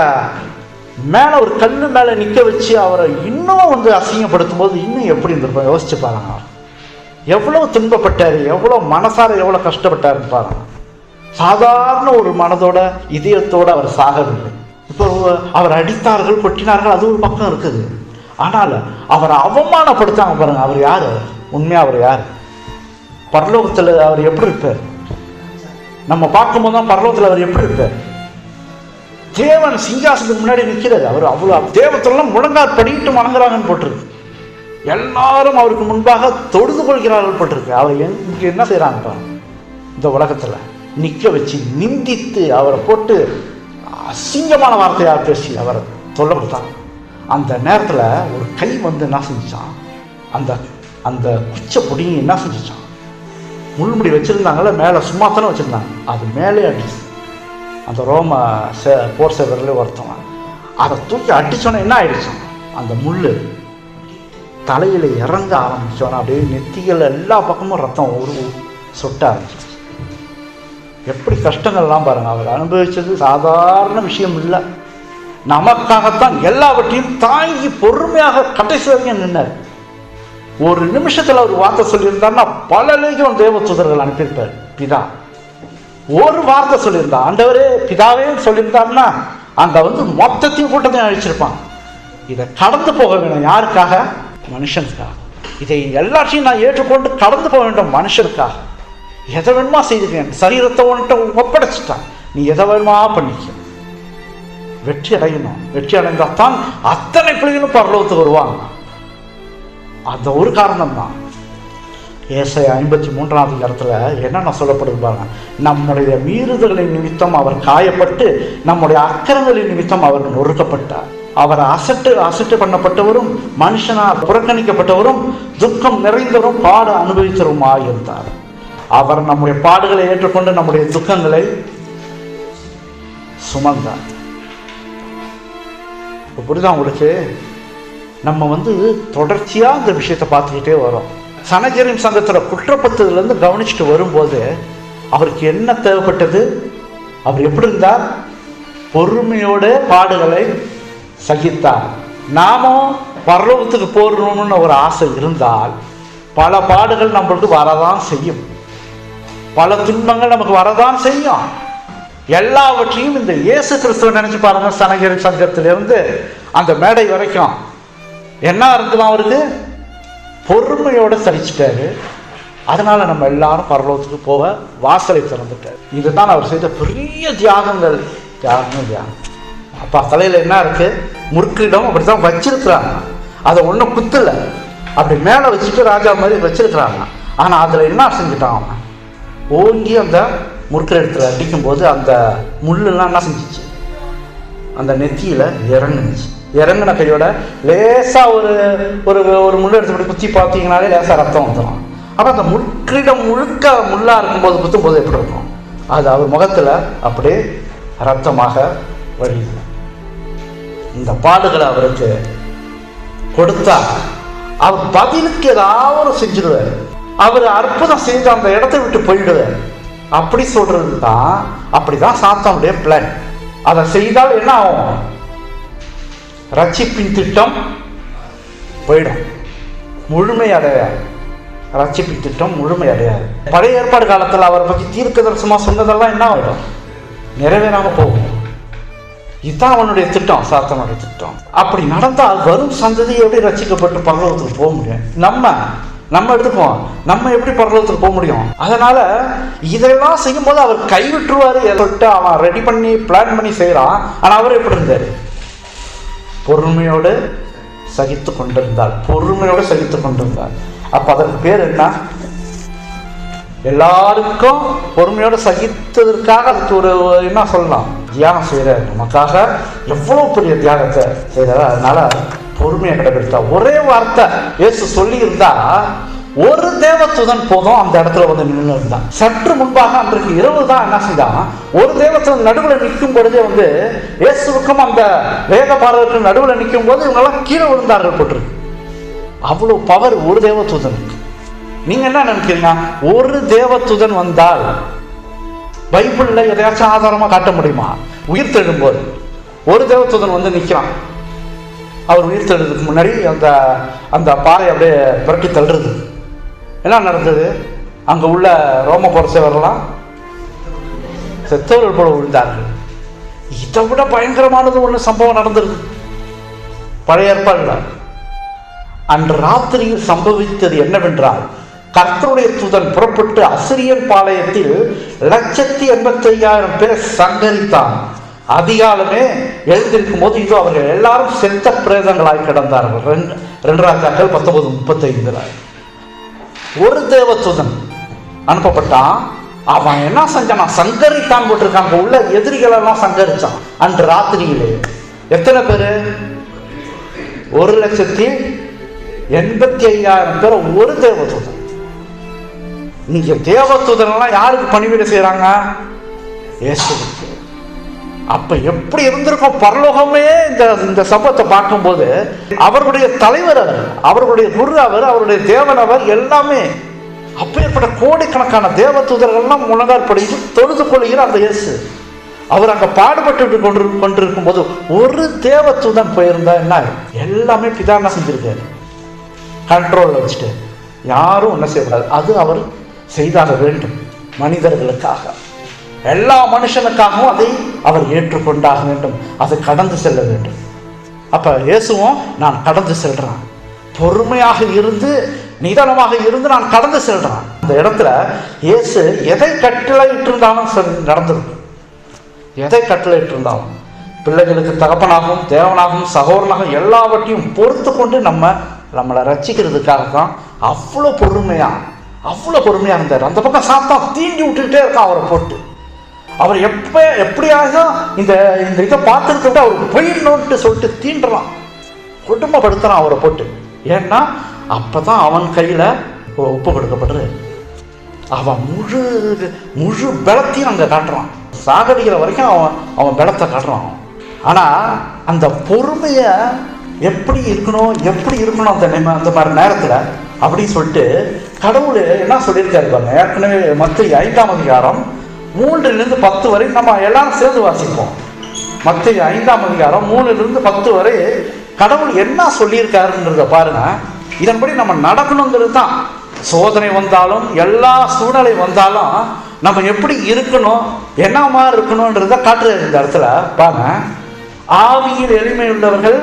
மேலே ஒரு கல்லு மேலே நிற்க வச்சு அவரை இன்னும் வந்து அசிங்கப்படுத்தும் போது இன்னும் எப்படி இருந்திருப்போம் யோசிச்சு பாருங்க. எவ்வளோ துன்பப்பட்டார், எவ்வளோ மனசார எவ்வளோ கஷ்டப்பட்டாருன்னு பாருங்க. சாதாரண ஒரு மனதோட இதயத்தோட அவர் சாகவில்லை. இப்போ அவர் அடித்தார்கள், கொட்டினார்கள், அது ஒரு பக்கம் இருக்குது. ஆனால் அவரை அவமானப்படுத்தாங்க பாருங்க. அவர் யாரு? உண்மையா அவர் யார்? பரலோகத்தில் அவர் எப்படி இருப்பார்? நம்ம பார்க்கும்போது தான் பரலோகத்தில் அவர் எப்படி இருப்பார்? தேவன் சிங்காசனத்துக்கு முன்னாடி நிற்கிறார். அவர் அவ்வளோ தேவத்தெல்லாம் முழங்கால் படிக்கிட்டு வணங்குறாங்கன்னு போட்டிருக்கு. எல்லாரும் அவருக்கு முன்பாக தொழுது கொள்கிறார்கள் போட்டிருக்கு. அவர் இங்கே என்ன செய்கிறாங்க? இந்த உலகத்தில் நிற்க வச்சு நிந்தித்து அவரை போட்டு அசிங்கமான வார்த்தையாக பேசி அவரை சொல்ல கொடுத்தான். அந்த நேரத்தில் ஒரு கை வந்து என்ன செஞ்சான், அந்த அந்த குச்சை பிடிங்கி என்ன செஞ்சிச்சான், முள்முடி வச்சுருந்தாங்கள மேலே சும்மா தானே வச்சுருந்தாங்க, அது மேலே அடிச்சு அந்த ரோம போர் சேவரில் ஒருத்தவன் அதை தூக்கி அடித்தோன்னே என்ன ஆயிடுச்சான், அந்த முள் தலையில் இறங்க ஆரம்பித்தோன்னா அப்படியே நெத்திகள் எல்லா பக்கமும் ரத்தம் ஒரு சொட்ட ஆரம்பிச்சிச்சு. எப்படி கஷ்டங்கள்லாம் பாருங்கள், அவர் அனுபவித்தது சாதாரண விஷயம் இல்லை. நமக்காகத்தான் எல்லாவற்றையும் தாங்கி பொறுமையாக கடைசி வரைக்கும் நின்னார். ஒரு நிமிஷத்தில் ஒரு வார்த்தை சொல்லியிருந்தாருன்னா பல லேகம் தேவதூதர்கள் அனுப்பியிருப்பார். பிதா ஒரு வார்த்தை சொல்லியிருந்தா, ஆண்டவரே பிதாவே சொல்லியிருந்தாருன்னா அங்கே வந்து மொத்தத்தையும் கூட்டத்தையும் அழிச்சிருப்பான். இதை கடந்து போக வேணும். யாருக்காக? மனுஷனுக்காக. இதை எல்லாத்தையும் நான் ஏற்றுக்கொண்டு கடந்து போக வேண்டும் மனுஷனுக்காக. எதை வேணுமா செய்துக்கேன், சரீரத்தை ஒன்றை ஒப்படைச்சிட்டான், நீ எதை வேணுமா பண்ணிக்க. வெற்றி அடையணும். வெற்றி அடைந்தால் தான் அத்தனை பிள்ளைகளும் பரலோகத்துக்கு வருவாங்க. அந்த ஒரு காரணம் தான். ஏசாயா 53ஆவது இடத்துல என்னென்ன சொல்லப்படுது பாருங்க, நம்முடைய மீறுதல்களின் நிமித்தம் அவர் காயப்பட்டு நம்முடைய அக்கிரங்களின் நிமித்தம் அவர் நொறுக்கப்பட்டார். அவர் அசட்டு பண்ணப்பட்டவரும் மனுஷனால் புறக்கணிக்கப்பட்டவரும் துக்கம் நிறைந்தவரும் பாடு அனுபவித்தவருமாய் இருந்தார். அவர் நம்முடைய பாடுகளை ஏற்றுக்கொண்டு நம்முடைய துக்கங்களை சுமந்தார். இப்போ புரியுதா உங்களுக்கு? நம்ம வந்து தொடர்ச்சியாக இந்த விஷயத்தை பார்த்துக்கிட்டே வரோம். சனஜரின் சங்கத்தில் குற்றப்பத்ததுலேருந்து கவனிச்சுட்டு வரும்போது அவருக்கு என்ன தேவைப்பட்டது? அவர் எப்படி இருந்தார்? பொறுமையோட பாடுகளை சகித்தார். நாமும் பரலோகத்துக்கு போகணும்னு ஒரு ஆசை இருந்தால் பல பாடுகள் நம்மளுக்கு வரதான் செய்யும், பல துன்பங்கள் நமக்கு வரதான் செய்யும். எல்லாவற்றையும் இந்த இயேசு கிறிஸ்துவ நினைச்சு பாருங்க. சனஜரின் சங்கத்திலிருந்து அந்த மேடை வரைக்கும் என்ன இருந்தது? அவருக்கு பொறுமையோட சகிச்சிட்டாரு. அதனால நம்ம எல்லாரும் பரலோகத்துக்கு போக வாசலை திறந்துட்டார். இதுதான் அவர் செய்த பெரிய தியாகங்கள். தியாகம். அப்பா தலையில் என்ன இருக்கு? முற்கிடம் அப்படித்தான் வச்சிருக்கிறாங்க. அதை ஒன்றும் குத்துல அப்படி மேலே வச்சுட்டு ராஜா மாதிரி வச்சிருக்கிறாங்க. ஆனால் அதில் என்ன செஞ்சுட்டான் அவன்? ஓங்கி அந்த முற்கிடத்தில் அடிக்கும் போது அந்த முள்ளெல்லாம் என்ன செஞ்சிச்சு? அந்த நெத்தியில் இறங்குச்சு. இறங்கின கையோட லேசாக ஒரு ஒரு முள் எடுத்து குத்தி பார்த்தீங்கனாலே லேசாக ரத்தம் வந்துடும். அப்போ அந்த முற்றிடம் முழுக்க முள்ளாக இருக்கும்போது குத்தும் போது எப்படி இருக்கும்? அது அவர் முகத்தில் அப்படியே ரத்தமாக வழியுது. இந்த பாடுகளை அவருக்கு கொடுத்தா அவர் பதிலுக்கு ஏதாவது செஞ்சிடுவார். அவர் அற்புதம் செஞ்சு அந்த இடத்தை விட்டு போயிடுவார். அப்படி சொல்றது தான், அப்படிதான் சாத்தானுடைய பிளான். அதை செய்தால் என்ன ஆகும்? ரட்சிப்பின் திட்டம் போயிடும், முழுமை அடையாது. ரட்சிப்பின் திட்டம் முழுமை அடையாது. பழைய ஏற்பாடு காலத்தில் அவரை பற்றி தீர்க்க தரிசனமா சொன்னதெல்லாம் என்ன ஆகிடும்? நிறைவேறாம போகும். இதுதான் அவனுடைய திட்டம், சாத்தானுடைய திட்டம். அப்படி நடந்தால் வரும் சந்ததி எப்படி ரட்சிக்கப்பட்டு பரலோகத்துக்கு போக முடியும்? நம்ம எடுத்துப்போம், நம்ம எப்படி பரலோகத்துக்கு போக முடியும்? அதனால இதெல்லாம் செய்யும் போது அவர் கைவிட்டுருவாரு சொல்லிட்டு அவன் ரெடி பண்ணி பிளான் பண்ணி செய்யறான். ஆனா அவர் எப்படி இருந்தாரு? பொறுமையோடு சகித்து கொண்டிருந்தார். பொறுமையோடு சகித்து கொண்டிருந்தார். அப்ப அதற்கு பேர் என்ன? எல்லாருக்கும் பொறுமையோடு சகித்ததற்காக அதுக்கு ஒரு என்ன சொல்லலாம்? தியாகம் செய்யறாரு. நமக்காக எவ்வளவு பெரிய தியாகத்தை செய்யறாரு. அதனால பொறுமையை கடைபிடித்தா. ஒரே வார்த்தை இயேசு சொல்லி இருந்தா ஒரு தேவதூதன் போதும் அந்த இடத்துல வந்து நின்று இருந்தான். சற்று முன்பாக அன்றைக்கு இரவு தான் என்ன செய்தான்? ஒரு தேவதூதன் நடுவில் நிற்கும் பொழுதே வந்து இயேசுவுக்கும் அந்த வேத பாரதற்கு நடுவில் நிற்கும் போது இவங்கெல்லாம் கீழே விழுந்தார்கள் போட்டிருக்கு. அவ்வளவு பவர் ஒரு தேவதூதனுக்கு. நீங்க என்ன நினைக்கிறீங்க? ஒரு தேவதூதன் வந்தால் பைபிள்ல எதையாச்சும் ஆதாரமா காட்ட முடியுமா? உயிர் தெழும்போது ஒரு தேவதூதன் வந்து நிற்கிறான். அவர் உயிர் தெழுறதுக்கு முன்னாடி அந்த அந்த பாறை அப்படியே புரட்டி தள்ளுறது. என்ன நடந்தது? அங்க உள்ள ரோம போர்ச்சவரெல்லாம் செத்தவர்கள் போல விழுந்தார்கள். இதை விட பயங்கரமானது ஒண்ணு சம்பவம் நடந்திருக்கு பழைய ஏற்பாடுல. அன்று ராத்திரியில் சம்பவித்தது என்னவென்றால், கர்த்தருடைய தூதன் புறப்பட்டு அசிரியன் பாளையத்தில் 185,000 பேர் சங்கரித்தான். அதிகாலமே எழுந்திருக்கும் போது இதோ அவர்கள் எல்லாரும் செத்த பிரேதங்களாய் கிடந்தார்கள். 2 ராஜாக்கள் 19:35. ஒரு தேவதூதன் அனுப்பப்பட்டான். அவன் என்ன செஞ்சான்? சங்கரித்தான் போட்டிருக்காங்க. உள்ள எதிரிகள் எல்லாம் சங்கரிச்சான் அன்று ராத்திரியிலே. எத்தனை பேரு? 1,85,000 பேர் ஒரு தேவதூதன். இங்க தேவதூதன் எல்லாம் யாருக்கு பணிவிடை செய்யறாங்க? இயேசுவுக்கு. அப்ப எப்படி இருந்திருக்கும் பரலோகமே இந்த சம்பவத்தை பார்க்கும்போது. அவர்களுடைய தலைவர் அவர், அவர்களுடைய குரு அவர், அவருடைய தேவன் அவர், எல்லாமே. அப்பேற்பட்ட கோடிக்கணக்கான தேவதூதர்கள்லாம் முழங்கால் படித்து தொழுது கொள்கிற அந்த இயேசு அவர் அங்க பாடுபட்டு கொண்டிருக்கும் போது ஒரு தேவதூதன் போயிருந்தா என்ன? எல்லாமே பிதா என்ன செஞ்சிருக்காரு? கண்ட்ரோல்ல வச்சுட்டு யாரும் என்ன செய்யக்கூடாது. அது அவர் செய்தாக வேண்டும். மனிதர்களுக்காக, எல்லா மனுஷனுக்காகவும் அதை அவர் ஏற்றுக்கொண்டாக வேண்டும். அதை கடந்து செல்ல வேண்டும். அப்ப இயேசுவும் நான் கடந்து செல்றேன், பொறுமையாக இருந்து நிதானமாக இருந்து நான் கடந்து செல்றேன். இந்த இடத்துல இயேசு எதை கட்டளையிட்டு இருந்தாலும் நடந்திருக்கும். எதை கட்டளையிட்டு இருந்தாலும் பிள்ளைகளுக்கு தகப்பனாகவும் தேவனாகவும் சகோதரனாகவும் எல்லாவற்றையும் பொறுத்து கொண்டு நம்மளை ரட்சிக்கிறதுக்காக தான் அவ்வளோ பொறுமையா இருந்தார். அந்த பக்கம் சாத்தான் தீண்டி விட்டுக்கிட்டே இருக்கான் அவரை போட்டு. அவர் எப்படியாக இந்த இதை பார்த்துட்டு அவர் போயிடணும்ட்டு சொல்லிட்டு தீண்டுறான், குடும்பப்படுத்துறான் அவரை போட்டு. ஏன்னா அப்பதான் அவன் கையில ஒப்பு கொடுக்கப்படுற அவன் முழு பலத்தையும் அங்க காட்டுறான். சாகடிக்கிற வரைக்கும் அவன் பலத்தை காட்டுறான். ஆனா அந்த பொறுமைய எப்படி இருக்கணும் அந்த மாதிரி நேரத்துல அப்படின்னு சொல்லிட்டு கடவுள் என்ன சொல்லியிருக்காரு பாருங்க. ஏற்கனவே மத்தேயு 5ஆம் அதிகாரம் 3-10 வரை நம்ம எல்லாரும் சேர்ந்து வாசிப்போம். மத்தேயு 5ஆம் அதிகாரம் 3-10 வரை கடவுள் என்ன சொல்லியிருக்காருன்றத பாருங்க. இதன்படி நம்ம நடக்கணுங்கிறது தான். சோதனை வந்தாலும் எல்லா சூழ்நிலை வந்தாலும் நம்ம எப்படி இருக்கணும், என்ன மாதிரி இருக்கணும்ன்றத காட்டுறது இந்த இடத்துல பாருங்க. ஆவியில் எளிமை உள்ளவர்கள்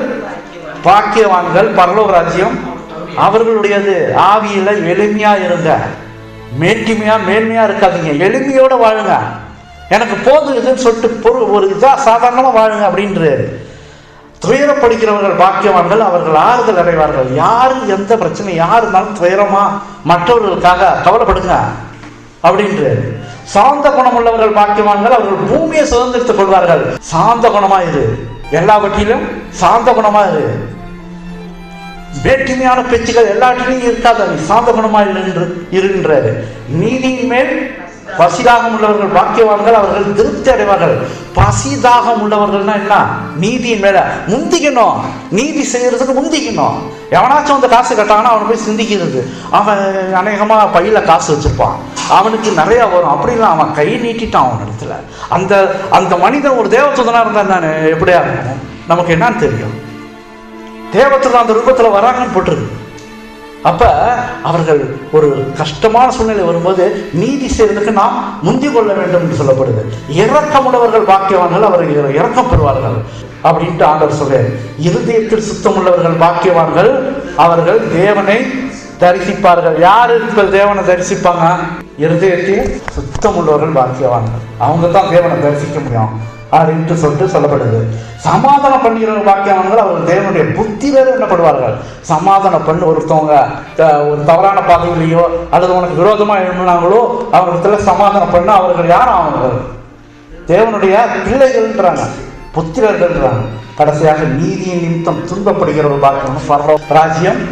பாக்கியவான்கள், பரலோக ராஜ்யம் அவர்களுடையது. ஆவியில எளிமையா இருங்க, மேன்மையா இருக்காதீங்க, எளிமையோட வாழுங்க. எனக்கு போதும் இதுன்னு சொல்லிட்டு ஒரு இதா சாதாரணமா வாழுங்க அப்படின்றது. துயரப்படுகிறவர்கள் பாக்கியவான்கள், அவர்கள் ஆறுதல் அடைவார்கள். யாரு எந்த பிரச்சனை யாரு இருந்தாலும் துயரமா மற்றவர்களுக்காக கவலைப்படுங்க அப்படின்றது. சாந்த குணம் உள்ளவர்கள் பாக்கியவான்கள், அவர்கள் பூமியை சுதந்திரித்துக் கொள்வார்கள். சாந்த குணமா இரு, எல்லாவற்றிலும் சாந்த குணமா இரு. வேற்றுமையான பேச்சுகள் எல்லாற்றிலையும் இருக்காது, சாந்த குணமா இருக்கின்றாரு. நீதியின் மேல் பசிதாகம் உள்ளவர்கள் பாக்கியவான்கள், அவர்கள் திருப்தி அடைவார்கள். பசிதாகம் உள்ளவர்கள்னா என்ன? நீதியின் மேல முந்திக்கணும், நீதி செய்யறதுக்கு முந்திக்கணும். எவனாச்சும் வந்து காசு கட்டாங்கன்னா அவனை போய் சிந்திக்கிறது. அவன் அநேகமா பையில காசு வச்சிருப்பான், அவனுக்கு நிறைய வரும். அப்படிலாம் அவன் கை நீட்டிட்டான் அவன் இடத்துல. அந்த மனிதன் ஒரு தேவதூதனா இருந்தா நான் எப்படியா இருக்கும் நமக்கு என்னன்னு தெரியும். தேவதூதன் அந்த ரூபத்துல வராங்கன்னு போட்டிருக்கு. அப்ப அவர்கள் ஒரு கஷ்டமான சூழ்நிலை வரும்போது நீதி செய்வதற்கு நாம் முந்தி கொள்ள வேண்டும் என்று சொல்லப்படுது. இரக்கமுள்ளவர்கள் பாக்கியவான்கள், அவர்கள் இரக்கம் பெறுவார்கள் அப்படின்ட்டு ஆண்டவர் சொல்றார். இருதயத்தில் சுத்தம் உள்ளவர்கள் பாக்கியவான்கள், அவர்கள் தேவனை தரிசிப்பார்கள். யாரு தேவனை தரிசிப்பாங்க? இருதயத்தில் சுத்தம் உள்ளவர்கள் பாக்கியவான்கள், அவங்க தான் தேவனை தரிசிக்க முடியும் அப்படின்ட்டு சொல்லிட்டு சொல்லப்படுது. சமாதானம் பண்ணுகிறவர்கள் பாக்கியவான்கள், அவர்கள் தேவனுடைய புத்தி வேறு என்னப்படுவார்கள். சமாதானம் பண்ணு, ஒருத்தவங்க ஒரு தவறான பாதையிலையோ அல்லது உனக்கு விரோதமா எழுப்பினாங்களோ அவர்களிடத்துல சமாதானம் பண்ண, அவர்கள் யார்? அவர்கள் தேவனுடைய பிள்ளைகள்ன்றாங்க, புத்திரர்கள்ன்றாங்க. கடைசியாக நீதியின் நிமித்தம் துன்பப்படுகிறவர்கள் பாக்கியம் பரலோக ராஜ்யம்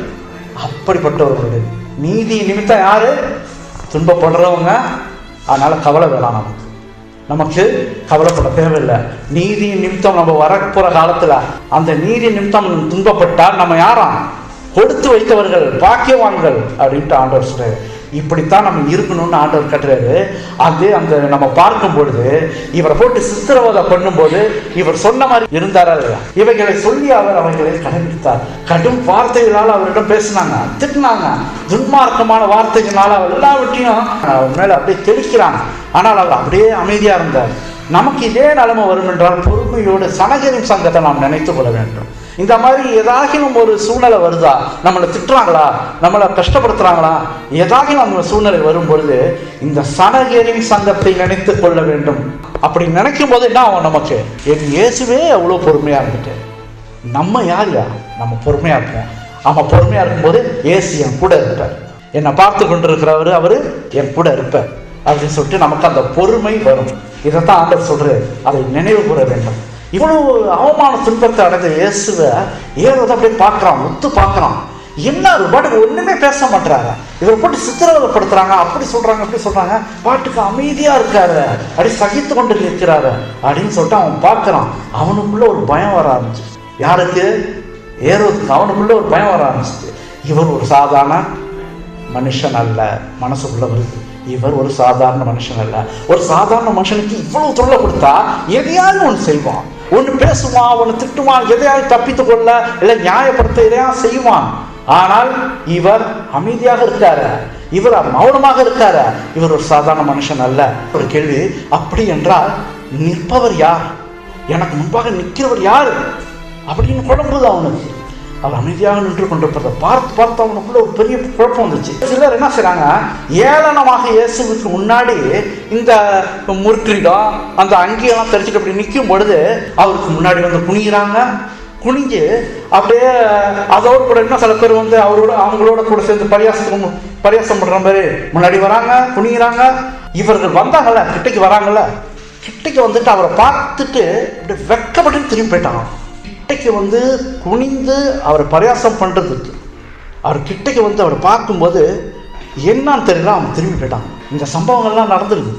அப்படிப்பட்டவர்களுடைய. நீதியின் நிமித்தம் யாரு? துன்பப்படுறவங்க. அதனால கவலை வேணாம், நமக்கு கவலைப்பட தேவையில்லை. நீதியின் நிமித்தம் நம்ம வரப்போற காலத்துல அந்த நீதி நிமித்தம் துன்பப்பட்டால் நம்ம யாரா? கொடுத்து வைத்தவர்கள் பாக்கியவான்கள் அப்படின்ட்டு ஆண்டவர் சொல்றாரு. இப்படித்தான் நம்ம இருக்கணும்னு ஆண்டவர் கட்டுறாரு. அந்த நம்ம பார்க்கும் பொழுது இவரை போட்டு சித்திரவதை பண்ணும்போது இவர் சொன்ன மாதிரி இருந்தாரா இல்லையா? இவைகளை சொல்லி அவர் அவைகளை கடைபிடித்தார். கடும் வார்த்தைகளால் அவரிடம் பேசினாங்க, திட்டினாங்க, துன்மார்க்கமான வார்த்தைகளால் அவர் எல்லாவற்றையும் அவர் மேல அப்படியே தெளிக்கிறாங்க. ஆனால் அவர் அப்படியே அமைதியா இருந்தார். நமக்கு இதே நிலைமை வரும் என்றால் பொறுமையோடு சனகரின் சங்கத்தை நாம் நினைத்து கொள்ள வேண்டும். இந்த மாதிரி ஏதாகிலும் ஒரு சூழ்நிலை வருதா, நம்மளை திட்டுறாங்களா, நம்மளை கஷ்டப்படுத்துறாங்களா, ஏதாகிலும் அந்த சூழ்நிலை வரும் பொழுது இந்த சனகரின் சங்கத்தை நினைத்து கொள்ள வேண்டும். அப்படி நினைக்கும் போது என்ன ஆகும்? நமக்கு இயேசுவே அவ்வளோ பொறுமையா இருந்துட்டு நம்ம யார்? நம்ம பொறுமையா இருப்போம். அவன் பொறுமையா இருக்கும்போது இயேசு என் கூட இருப்பார். என்னை பார்த்து கொண்டிருக்கிறவர், அவரு என் கூட இருப்பார் அப்படின்னு சொல்லிட்டு நமக்கு அந்த பொறுமை வரும். இதைத்தான் ஆண்டவர் சொல்றாரு, அதை நினைவு கூற வேண்டும். இவ்வளவு அவமான துன்பத்தை அடைந்த இயேசுவை ஏரோது அப்படியே பார்க்குறான், ஒத்து பார்க்குறான். என்ன பாட்டுக்கு ஒன்றுமே பேச மாட்டாங்க, இவரை போட்டு சித்திரவதைப்படுத்துறாங்க, அப்படி சொல்றாங்க இப்படி சொல்றாங்க, பாட்டுக்கு அமைதியா இருக்காரு, அப்படி சகித்து கொண்டு நிற்கிறாரு அப்படின்னு சொல்லிட்டு அவன் பார்க்குறான். அவனுக்குள்ள ஒரு பயம் வர ஆரம்பிச்சு. யாருக்கு? ஏரோதுக்கு. அவனுக்குள்ள ஒரு பயம் வர ஆரம்பிச்சு. இவர் ஒரு சாதாரண மனுஷன் அல்ல. மனசுக்குள்ள வருது, இவர் ஒரு சாதாரண மனுஷன் அல்ல. ஒரு சாதாரண மனுஷனுக்கு இவ்வளவு தொல்லை கொடுத்தா எதையாவது ஒன்று செய்வான், ஒன்று பேசுவான், ஒன்று திட்டுவான், எதையாவது தப்பித்து கொள்ள இல்லை நியாயப்படுத்த எதையாவது செய்வான். ஆனால் இவர் அமைதியாக இருக்காரு, இவர் மௌனமாக இருக்காரு, இவர் ஒரு சாதாரண மனுஷன் அல்ல. ஒரு கேள்வி, அப்படி என்றால் நிற்பவர் யார், எனக்கு முன்பாக நிற்கிறவர் யார் அப்படின்னு குழம்புது அவனுக்கு. அவர் அமைதியாக நின்று கொண்டிருப்பதை பார்த்து அவனுக்குள்ள ஒரு பெரிய குழப்பம் வந்துச்சு. சிலர் என்ன செய்றாங்க, ஏளனமாக இயேசுவுக்கு முன்னாடி இந்த முற்கிடம் அந்த அங்கியெல்லாம் தெரிச்சுட்டு அப்படி நிற்கும் பொழுது அவருக்கு முன்னாடி வந்து குனிகிறாங்க. குனிஞ்சு அப்படியே அதோடு கூட இன்னும் சில பேர் வந்து அவங்களோட கூட சேர்ந்து பரியாசம் பண்ற மாதிரி முன்னாடி வராங்க, குனிகிறாங்க. இவர்கள் வந்தாங்கல்ல, கிட்டைக்கு வராங்கல்ல, கிட்டைக்கு வந்துட்டு அவரை பார்த்துட்டு அப்படி வெக்கப்பட்டு திரும்பி போயிட்டாங்க. கிட்டைக்கு வந்து குனிந்து அவரை பரியாசம் பண்றதுக்கு, அவர் கிட்டைக்கு வந்து அவரை பார்க்கும்போது என்னன்னு தெரியல, அவன் திரும்பி போயிட்டான். இந்த சம்பவங்கள்லாம் நடந்துருக்கு.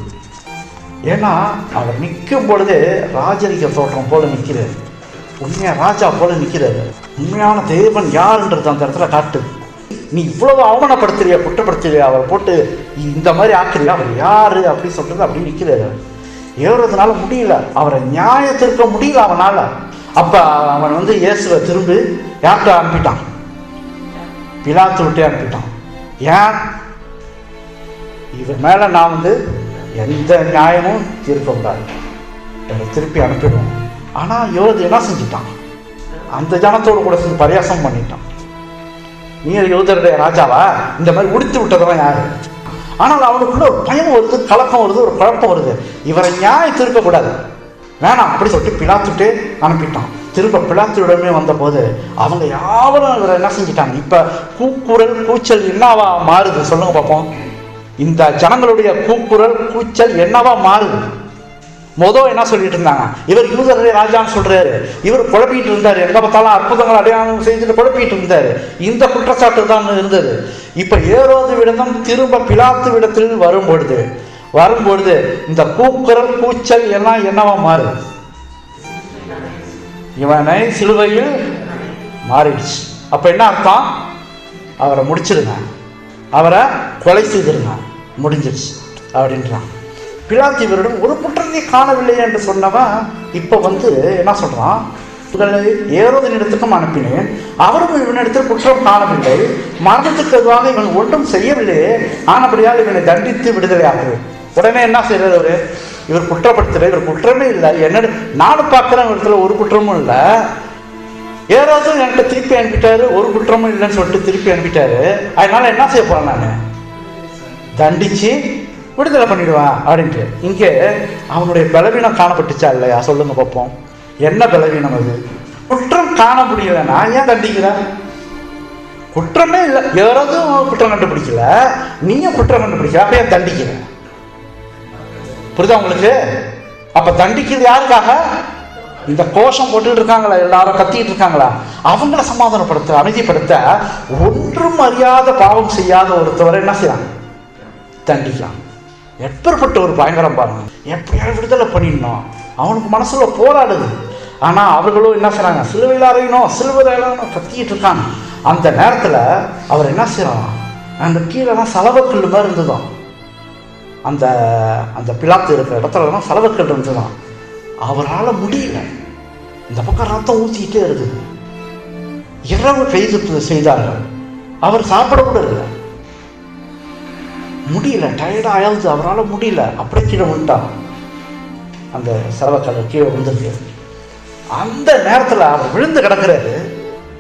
ஏன்னா அவர் நிற்கும் பொழுது ராஜரிக தோற்றம் போல நிற்கிறார், உண்மையா ராஜா போல நிற்கிறாரு. உண்மையான தேவன் யாருன்றது அந்த இடத்துல காட்டு. நீ இவ்வளவு அவமானப்படுத்துறியா, குற்றப்படுத்துறியா, அவரை போட்டு இந்த மாதிரி ஆக்குறியா, அவர் யாரு அப்படின்னு சொல்றது அப்படி நிற்கிறாரு. ஏறுறதுனால முடியல, அவரை நியாயத்திற்க முடியல அவனால. அப்ப அவன் வந்து இயேசுவை திரும்பி யார்கிட்ட அனுப்பிட்டான், பிலாத்து விட்டே அனுப்பிட்டான். ஏன்? இவர் மேல நான் வந்து எந்த நியாயமும் தீர்க்கக்கூடாது, திருப்பி அனுப்பிடுவோம். ஆனா யோது என்ன செஞ்சுட்டான், அந்த ஜனத்தோடு கூட சேர்ந்து பரியாசம் பண்ணிட்டான். நீ யோதருடைய ராஜாவா, இந்த மாதிரி உடித்து விட்டதவன் யாரு? ஆனால் அவனுக்குள்ள ஒரு பயம் வருது, கலக்கம் வருது, ஒரு குழப்பம் வருது. இவரை நியாயம் இருக்கக்கூடாது, வேணாம் அப்படி சொல்லிட்டு பிலாத்துட்டே அனுப்பிட்டான். திரும்ப பிலாத்துடமே வந்த போது அவங்க யாவரும் இவரை என்ன செஞ்சிட்டாங்க. இப்ப கூக்குரல் கூச்சல் என்னவா மாறுது சொல்லுங்க பார்ப்போம். இந்த ஜனங்களுடைய கூக்குரல் கூச்சல் என்னவா மாறுது? மொதல் என்ன சொல்லிட்டு இருந்தாங்க, இவர் யூதருடைய ராஜான்னு சொல்றாரு, இவர் குழப்பிட்டு இருந்தாரு, எங்க பார்த்தாலும் அற்புதங்கள் அடையாளம் செஞ்சுட்டு குழப்பிட்டு இருந்தாரு. இந்த குற்றச்சாட்டு தான் இருந்தது. இப்ப ஏரோது விடம் திரும்ப பிலாத்து விடத்தில் வரும்பொழுது இந்த கூக்குரல் கூச்சல் எல்லாம் என்னவா மாறுது? இவனை சிலுவையில் மாறிடுச்சு. அப்ப என்ன அர்த்தம்? அவரை முடிச்சிருங்க, அவரை கொலை செய்திருங்க, முடிஞ்சிருச்சு அப்படின்றான். பிலாத்து இவரிடம் ஒரு குற்றத்தை காணவில்லை என்று சொன்னவன் இப்ப வந்து என்ன சொல்றான், ஏரோதினிடத்துக்கும் அனுப்பினேன், அவரும் இவனிடத்தில் குற்றம் காணவில்லை, மரணத்துக்கு எதுவாக இவன் ஒன்றும் செய்யவில்லையே, ஆனபடியால் இவனை தண்டித்து விடுதலையாகுவேன். உடனே என்ன செய்யறது, இவர் குற்றப்படுத்துற, இவர் குற்றமே இல்லை, என்ன நானும் பார்க்கிறேன் இடத்துல ஒரு குற்றமும் இல்லை, ஏதாவது என்கிட்ட திருப்பி அனுப்பிட்டாரு, ஒரு குற்றமும் இல்லைன்னு சொல்லிட்டு திருப்பி அனுப்பிட்டாரு, அதனால என்ன செய்ய போறேன், நான் தண்டிச்சு விடுதலை பண்ணிடுவேன் அப்படின்ட்டு. இங்கே அவனுடைய பலவீனம் காணப்பட்டுச்சா இல்லையா சொல்லுங்க பார்ப்போம். என்ன பலவீனம் அது? குற்றம் காண முடியலன்னா ஏன் தண்டிக்கிற? குற்றமே இல்லை, யாராவது குற்றம் கண்டுபிடிக்கல, நீயும் குற்றம் கண்டுபிடிக்கல, அப்ப ஏன் தண்டிக்கிற? புரியுதா உங்களுக்கு? அப்ப தண்டிக்கிறது யாருக்காக? இந்த கோஷம் போட்டுட்டு இருக்காங்களா, எல்லாரும் கத்திட்டு இருக்காங்களா, அவங்கள சமாதானப்படுத்த அமைதிப்படுத்த ஒன்றும் அறியாத பாவம் செய்யாத ஒருத்தவரை என்ன செய்யலாம், தண்டிக்கலாம். எப்பேற்பட்ட ஒரு பயங்கரம் பாருங்க. எப்படியாவது விடுதலை பண்ணிடணும், அவனுக்கு மனசுல போராடுது. ஆனா அவர்களும் என்ன செய்றாங்க, சிலுவையில் அறையணும் சிலுவையில் அறையணும் கத்திட்டு இருக்காங்க. அந்த நேரத்துல அவர் என்ன செய்யறாங்க, அந்த கீழெல்லாம் சலவக்கல் மாதிரி இருந்ததும், அந்த அந்த பிலாத்து இருக்கிற இடத்துலலாம் சலவக்கல் இருந்ததுதான். அவரால் முடியல, இந்த பக்கம் ரத்தம் ஊற்றிக்கிட்டே இருக்குது. இரவு பெய்து செய்தார்கள், அவர் சாப்பிட கூட இல்லை, முடியல, டயர்டா ஆயாவது, அவரால் முடியல, அப்படியே கீழே விழுந்தார். அந்த சலவக்கல் கீழே விழுந்துருக்கு. அந்த நேரத்தில் அவர் விழுந்து கிடக்கிறாரு.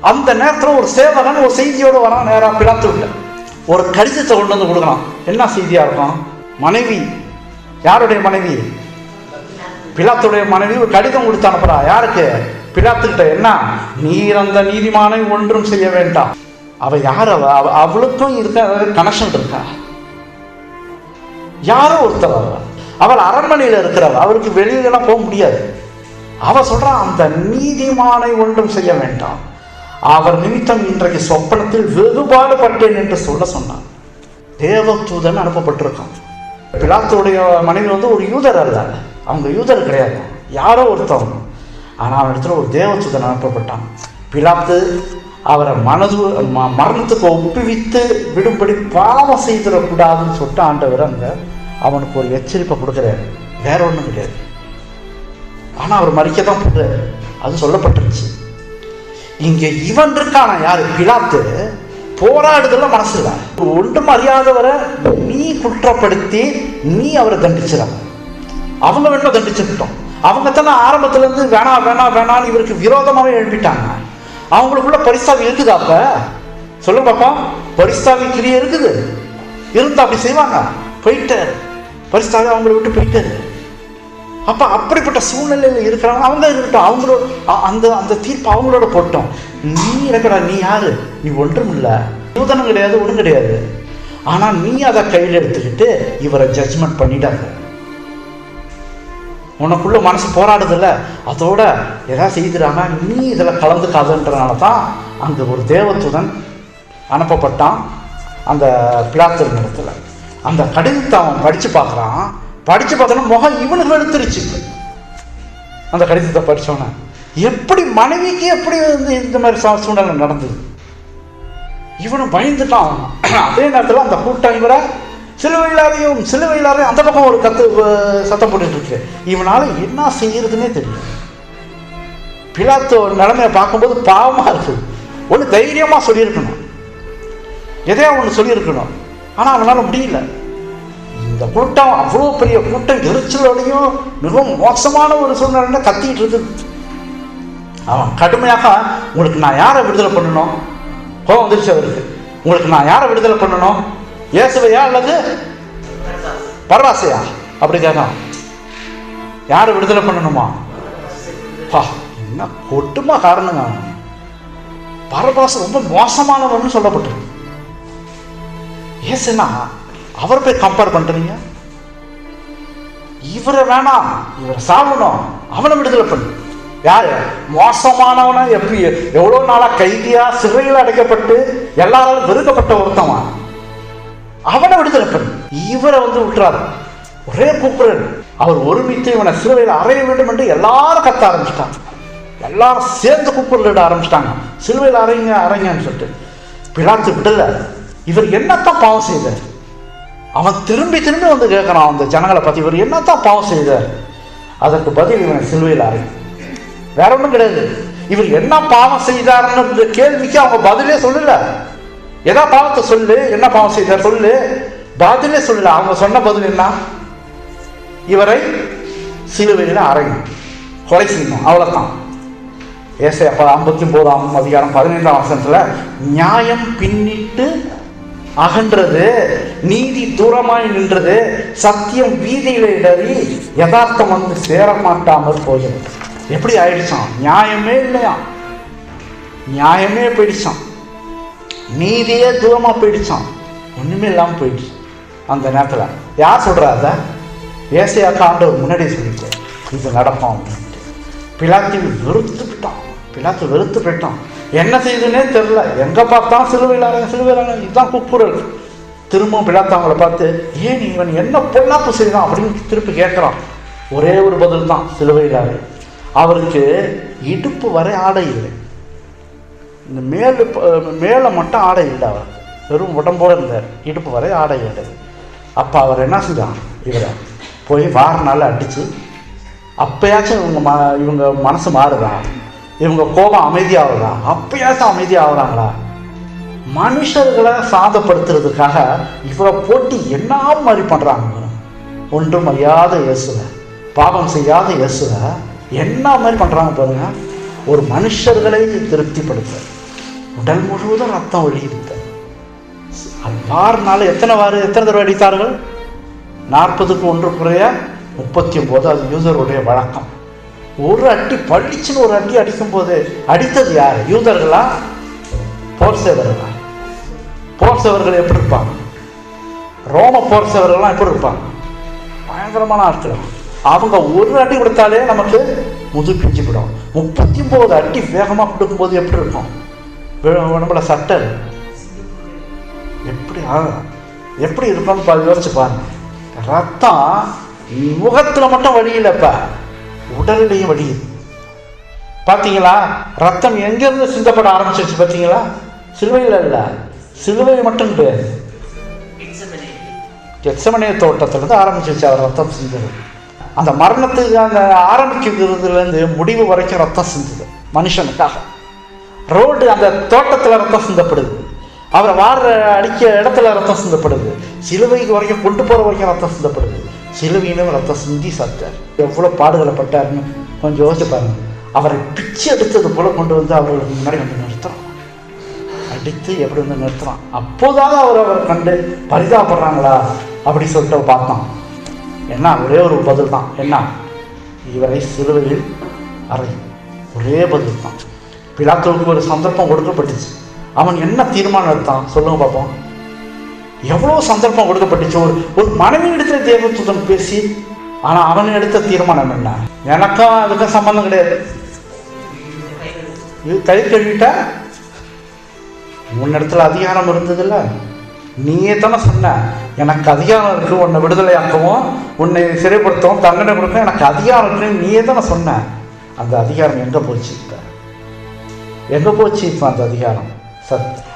அந்த நேரத்தில் ஒரு சேவகன் ஒரு செய்தியோடு வரான், நேராக பிலாத்து விட்டு ஒரு கடிதத்தை கொண்டு வந்து கொடுக்கலாம். என்ன செய்தியா இருக்கும்? மனைவி, யாருடைய மனைவி? பிலாத்துடைய மனைவி ஒரு கடிதம் கொடுத்து அனுப்புறா. யாருக்கு? பிலாத்துக்கிட்ட. என்ன, நீர் அந்த நீதிமானை ஒன்றும் செய்ய வேண்டாம். அவ யார்? அவளுக்கும் இருக்க கனெக்ஷன் இருக்கா? யாரோ ஒருத்தர் அவர் அரண்மனையில் இருக்கிறவர், அவருக்கு வெளியிலலாம் போக முடியாது. அவர் சொல்றான், அந்த நீதிமானை ஒன்றும் செய்ய வேண்டாம், அவர் நிமித்தம் இன்றைக்கு சொப்பனத்தில் வெகுபாடுபட்டேன் என்று சொன்னார். தேவதூதன் அனுப்பப்பட்டிருக்கான். பிலாத்துடைய மனைவி ஒரு யூதர் அல்ல, அவங்க யூதர் கிடையாது, யாரோ ஒருத்தவங்க. ஆனால் அவன் இடத்துல ஒரு தேவதூதன் அனுப்பப்பட்டான். பிலாத்து அவரை மரணத்துக்கு ஒப்புவித்து விடும்படி பாவம் செய்திடக்கூடாதுன்னு சொல்லிட்டு ஆண்டவர் அவனுக்கு ஒரு எச்சரிப்பை கொடுக்குறாரு, வேற ஒன்றும் கிடையாது. ஆனால் அவர் மறிக்க தான் போடுறாரு, அது சொல்லப்பட்டுருச்சு. இங்கே இவன் இருக்கான யாரு? பிலாத்து போராடுதல மனசு இல்லை. ஒன்றும் அறியாதவரை நீ குற்றப்படுத்தி நீ அவரை தண்டிச்சிட, அவங்க வேணும் தண்டிச்சுட்டோம். அவங்க தானே ஆரம்பத்துல இருந்து வேணாம் வேணாம் வேணான்னு இவருக்கு விரோதமாகவே எழுப்பிட்டாங்க. அவங்களுக்குள்ள பரிஸ்தாவி இருக்குதா? அப்ப சொல்லுங்க பாப்பா, பரிஸ்தாவி கிரியை இருக்குது, இருந்தா அப்படி செய்வாங்க. போயிட்டாரு பரிஸ்தாவி, அவங்கள விட்டு போயிட்டாரு. அப்ப அப்படிப்பட்ட சூழ்நிலையில் இருக்கிறாங்க, அவங்க இருக்கட்டும், அவங்களோட அந்த அந்த தீர்ப்பு அவங்களோட போட்டோம். நீ இருக்கடா, நீ யாரு? நீ ஒன்றும் இல்லை, யூதனும் கிடையாது, ஒன்றும் கிடையாது. ஆனா நீ அதை கையில் எடுத்துக்கிட்டு இவரை ஜட்ஜ்மெண்ட் பண்ணிட்டாங்க. உனக்குள்ள மனசு போராடுதில்ல, அதோட எதாவது செய்துறாங்க, நீ இதில் கலந்துக்காதுன்றனால தான் அங்கே ஒரு தேவதூதன் அனுப்பப்பட்டான் அந்த பிலாத்து இடத்துல. அந்த கடிதத்தை அவன் படித்து பார்க்குறான். படித்து பார்த்தோன்னா முகம் இவனுக்கு வெளுத்துருச்சு. அந்த கடிதத்தை படித்தோன்னே எப்படி மனைவிக்கு எப்படி இந்த மாதிரி சூழ்நிலை நடந்தது, இவனும் பயந்துட்டான். அதே நேரத்தில் அந்த கூட்டம் இவரை சிலுவையிலாரையும் அந்த பக்கம் ஒரு சத்தம் போட்டுட்டு இருக்கு. இவனால என்ன செய்யறதுன்னே தெரியல. பிலாத்து நிலைமையை பார்க்கும்போது பாவமா இருக்கு. ஒன்று தைரியமா சொல்லியிருக்கணும், எதையா ஒன்று சொல்லியிருக்கணும், ஆனா அவனால முடியல. இந்த கூட்டம் அவ்வளோ பெரிய கூட்டம் எரிச்சலோடையும் மிகவும் மோசமான ஒரு சூழ்நிலை கத்திட்டு இருக்குது. அவன் கடுமையாக, உங்களுக்கு நான் யாரை விடுதலை பண்ணணும்? கோபம் வந்துருச்சு அவருக்கு. உங்களுக்கு நான் யாரை விடுதலை பண்ணணும்? இயேசுவையா அல்லது பரபாசையா? அப்படி கேட்கலாம். யாரை விடுதலை பண்ணணுமா? என்ன கொட்டுமா காரணங்க. பரபாச ரொம்ப மோசமானவன்னு சொல்லப்பட்டிருக்கு. இயேசுனா அவரை போய் கம்பேர் பண்றீங்க. இவரை வேணாம், இவரை சாவணும், அவனை விடுதலை பண்ணு. யாரு? மோசமானவனா, எப்படி எவ்வளவு நாளா கைதியா சிறையில் அடைக்கப்பட்டு எல்லாராலும் வெறுக்கப்பட்ட ஒருத்தவன், அவனை விடுதலை பண்ணு. இவரை விட்டுறாரு. ஒரே கூப்பிடுறாரு. அவர் ஒருமித்து இவனை சிலுவையில் அறைய வேண்டும் என்று எல்லாரும் கத்த ஆரம்பிச்சிட்டாங்க. எல்லாரும் சேர்ந்து கூப்பிட ஆரம்பிச்சிட்டாங்க, சிலுவையில் அறைங்க அறைங்கன்னு சொல்லிட்டு. பிலாத்து விடல. இவர் என்னத்தான் பாவம் செய்தார்? அவன் திரும்பி கேட்கறான் அந்த ஜனங்களை பத்தி, இவர் என்னத்தான் பாவம் செய்தார்? அதற்கு பதில் இவனை சிலுவையில் அறை, வேற ஒன்றும் கிடையாது. இவர் என்ன பாவம் செய்தார்ன்ற கேள்விக்கு அவங்க பதிலே சொல்லல. ஏதா பாவத்தை சொல்லு, என்ன பாவம் செய்தார் சொல்லு, பதிலே சொல்லல. அவங்க சொன்ன பதில் என்ன? இவரை சிலுவையில் அறையணும், கொலை செய்யணும், அவ்வளவுதான். ஏசாயா 59 அதிகாரம் 15ஆம் வசனத்துல, நியாயம் பின்னிட்டு அகன்றது, நீதி தூரமாய் நின்றது, சத்தியம் வீதியில இடறி யதார்த்தம் சேரமாட்டாமல் போகிறது. எப்படி ஆயிடுச்சான்? நியாயமே இல்லையா, நியாயமே போயிடுச்சான், நீதியே தூரமா போயிடுச்சான், ஒண்ணுமே இல்லாம போயிடுச்சு. அந்த நேரத்துல யார் சொல்றா? அத ஏசாயாக்கு ஆண்டவர் முன்னாடியே சொல்லிட்டு இது நடக்கும் அப்படின்ட்டு. பிலாத்து வெறுத்து போயிட்டான். என்ன செய்யுதுன்னே தெரியல. எங்க பார்த்தா சிலுவையிலான இதுதான் கூக்குரல். திரும்பவும் பிலாத்து அவங்கள பார்த்து, ஏன் இவன் என்ன பொல்லாப்பு செய்யலாம் அப்படின்னு திருப்பி கேட்கிறான். ஒரே ஒரு பதில் தான், சிலுவையிலான. அவருக்கு இடுப்பு வரை ஆடை இல்லை, இந்த மேலே மட்டும் ஆடை இல்லை, அவருக்கு வெறும் உடம்போடு இருந்தார், இடுப்பு வரை ஆடை இல்லை. அப்போ அவர் என்ன செஞ்சான்? இவரை போய் வாரனால அடிச்சு, அப்பயாச்சும் இவங்க மனசு மாறுதா? இவங்க கோபம் அமைதியாகுதா? அப்பயாச்சும் அமைதியாகிறாங்களா? மனுஷர்களை சாதப்படுத்துறதுக்காக இவரை போட்டு என்ன மாதிரி பண்றாங்க. ஒன்றும் அறியாத இயேசுவை, பாவம் செய்யாத இயேசுவை என்ன மாதிரி பண்றாங்க பாருங்க. ஒரு மனுஷர்களை திருப்திப்படுத்த உடல் முழுவதும் ரத்தம் ஒழியுது. வாரனால எத்தனை தடவை அடித்தார்கள்? 40க்கு 1 குறைய 39. அது யூதருடைய வழக்கம். ஒரு அடி பழிச்சுன்னு ஒரு அடி அடிக்கும் போது அடித்தது யாரு? யூதர்களா? போர் சேவர்களா? போர் சேவர்கள் எப்படி இருப்பாங்க? ரோம போர் சேவர்கள்லாம் எப்படி இருப்பாங்க? பயங்கரமான ஆட்கள். அவங்க ஒரு அடி கொடுத்தாலே நமக்கு முதுகு பிஞ்சுவிடும். 39 அடி வேகமாக கொடுக்கும்போது எப்படி இருக்கும்? நம்மள சட்டை எப்படி இருக்கும்னு யோசிச்சு பாருங்க. ரத்தம் முகத்தில் மட்டும் வழியிலப்ப உடல்லையும் வழியுது. பார்த்தீங்களா? ரத்தம் எங்கேருந்து சிந்தப்பட ஆரம்பிச்சிருச்சு பார்த்தீங்களா? சிலுவையில் இல்லை, சிலுவை மட்டும் கிடையாது, கெத்செமனே தோட்டத்திலிருந்து ஆரம்பிச்சிருச்சு அவர் ரத்தம் சிந்துது. அந்த மரணத்துக்கு அந்த ஆரம்பிக்கிறதுலேருந்து முடிவு வரைக்கும் ரத்தம் சிந்துது மனுஷனுக்காக. ரோடு அந்த தோட்டத்தில் ரத்தம் சிந்தப்படுது, அவரை அடிக்க இடத்துல ரத்தம் சிந்தப்படுது, சிலுவைக்கு வரைக்கும் கொண்டு போகிற வரைக்கும் ரத்தம் சிந்தப்படுது. சிலுவையிலும் ரத்தம் சிந்தி சாத்தார். எவ்வளோ பாடுகளை பட்டாருன்னு கொஞ்சம் யோசிச்சு பாருங்க. அவரை பிச்சு எடுத்தது போல கொண்டு வந்து அவர்களுக்கு முன்னாடி வந்து நிறுத்துறான், அடித்து எப்படி வந்து நிறுத்துறான். அப்போதாவது அவர் கண்டு பரிதாபப்படுறாங்களா அப்படி சொல்லிட்டு பார்த்தான். என்ன ஒரே ஒரு பதில் தான், என்ன? இவரை சிலுவையில் அறை. ஒரே பதில் தான். பிலாத்துவுக்கு ஒரு சந்தர்ப்பம் கொடுக்கப்பட்டுச்சு. அவன் என்ன தீர்மானம் எடுத்தான் சொல்லுங்க பார்ப்போம். எவ்வளோ சந்தர்ப்பம் கொடுக்கப்பட்டுச்சு. ஒரு மனைவி இடத்துல தேவதூதன் பேசி, ஆனால் அவன் எடுத்த தீர்மானம் என்ன? எனக்கும் அதுக்கும் சம்பந்தம் கிடையாது, இது கை கழுவிட்டா உன்னிடத்துல அதிகாரம் இருந்ததில்ல, நீயே தானே சொன்ன எனக்கு அதிகாரம் இருக்கு, உன்னை விடுதலையாக்கவும் உன்னை சிறைப்படுத்தவும் தண்டனை கொடுக்க எனக்கு அதிகாரம் இருக்குன்னு நீயே தானே சொன்ன. அந்த அதிகாரம் எங்கே போச்சு? எங்கே போச்சு இப்போ அந்த அதிகாரம்?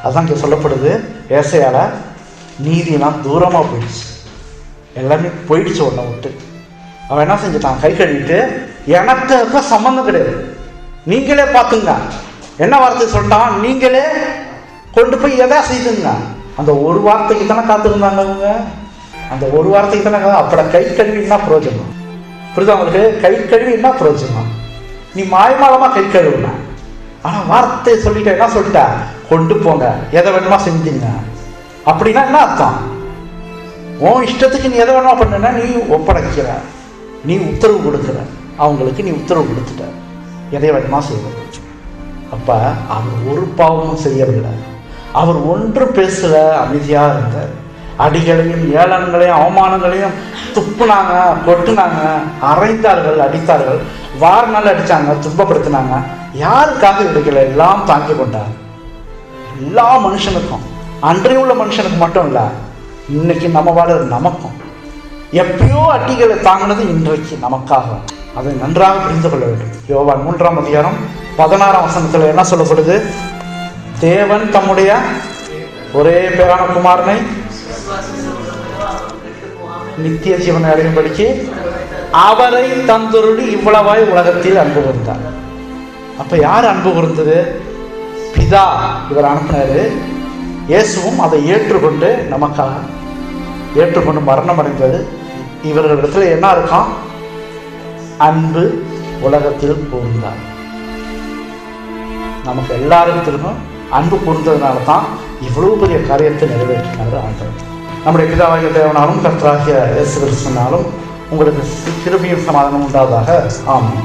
அதான் இங்கே சொல்லப்படுது ஏசாயால, நீதியெல்லாம் தூரமாக போயிடுச்சு, எல்லாமே போயிடுச்சு உன்னை விட்டு. அவன் என்ன செஞ்சுட்டான்? கை கழுவிட்டு எனக்கு சம்மந்தம் கிடையாது, நீங்களே பார்த்துங்க. என்ன வார்த்தை சொல்லிட்டான்? நீங்களே கொண்டு போய் எதா செய்துங்க. அந்த ஒரு வார்த்தைக்கு தானே காத்துருந்தாங்க அவங்க, அந்த ஒரு வார்த்தைக்கு தானே. அப்பட கை கழுவி என்ன பிரயோஜனம்? புரியுதா உங்களுக்கு? கை கழுவி என்ன பிரயோஜனம்? நீ மாயமாலமாக கை கழுவுன, ஆனால் வார்த்தை சொல்லிட்ட. என்ன சொல்லிட்ட? கொண்டு போங்க, எதை வேணுமா செஞ்சுங்க. அப்படின்னா என்ன அர்த்தம்? உன் இஷ்டத்துக்கு நீ எதை வேணுமா பண்ணுனா நீ ஒப்படைக்கிற, நீ உத்தரவு கொடுக்குற, அவங்களுக்கு நீ உத்தரவு கொடுத்துட்ட எதை வேணுமா செய்வது. அப்போ அவர் ஒரு பாவமும் செய்யவில்லை, அவர் ஒன்றும் பேசல, அமைதியாக இருந்தார். அடிகளையும் ஏளனங்களையும் அவமானங்களையும் துப்புனாங்க, கொட்டுனாங்க, அரைந்தார்கள், அடித்தார்கள், வாரினால் அடித்தாங்க, துன்பப்படுத்தினாங்க. யாருக்காக கிடைக்கல, எல்லாம் தாங்கி கொண்டார். எல்லா மனுஷனுக்கும், அன்றைய உள்ள மனுஷனுக்கு மட்டும் இல்லை, இன்னைக்கு நம்ம வாழ்ற நமக்கும். எப்பயோ அடிகளை தாங்கினது இன்றைக்கு நமக்காக. அதை நன்றாக புரிந்து கொள்ள வேண்டும். யோவான் 3ஆம் அதிகாரம் 16ஆம் வசனத்தில் என்ன சொல்லப்படுது? தேவன் தம்முடைய ஒரே பேரான குமாரனை நித்திய ஜீவனை அடையும்படிக்கு அவரை தந்தொருளி இவ்வளவாய் உலகத்தில் அன்பு கூர்ந்தார். அப்ப யார் அன்பு கூர்ந்தது? பிதா இவர் அனுப்பினாரு. இயேசுவும் அதை ஏற்றுக்கொண்டு நமக்காக ஏற்றுக்கொண்டு மரணம் அடைந்தது. இவர்களிடத்துல என்ன இருக்கான்? அன்பு உலகத்தில் கூர்ந்தார். நமக்கு எல்லாருக்கும் அன்பு கூர்ந்ததுனால தான் இவ்வளவு பெரிய காரியத்தை நிறைவேற்றினார் ஆண்டவர். நம்முடைய பிதாவாகிய தேவனாலும் கர்த்தராகிய இயேசு கிறிஸ்துவினாலும் உங்களுக்கு கிருபையும் சமாதானம் உண்டாவதாக. ஆமென்.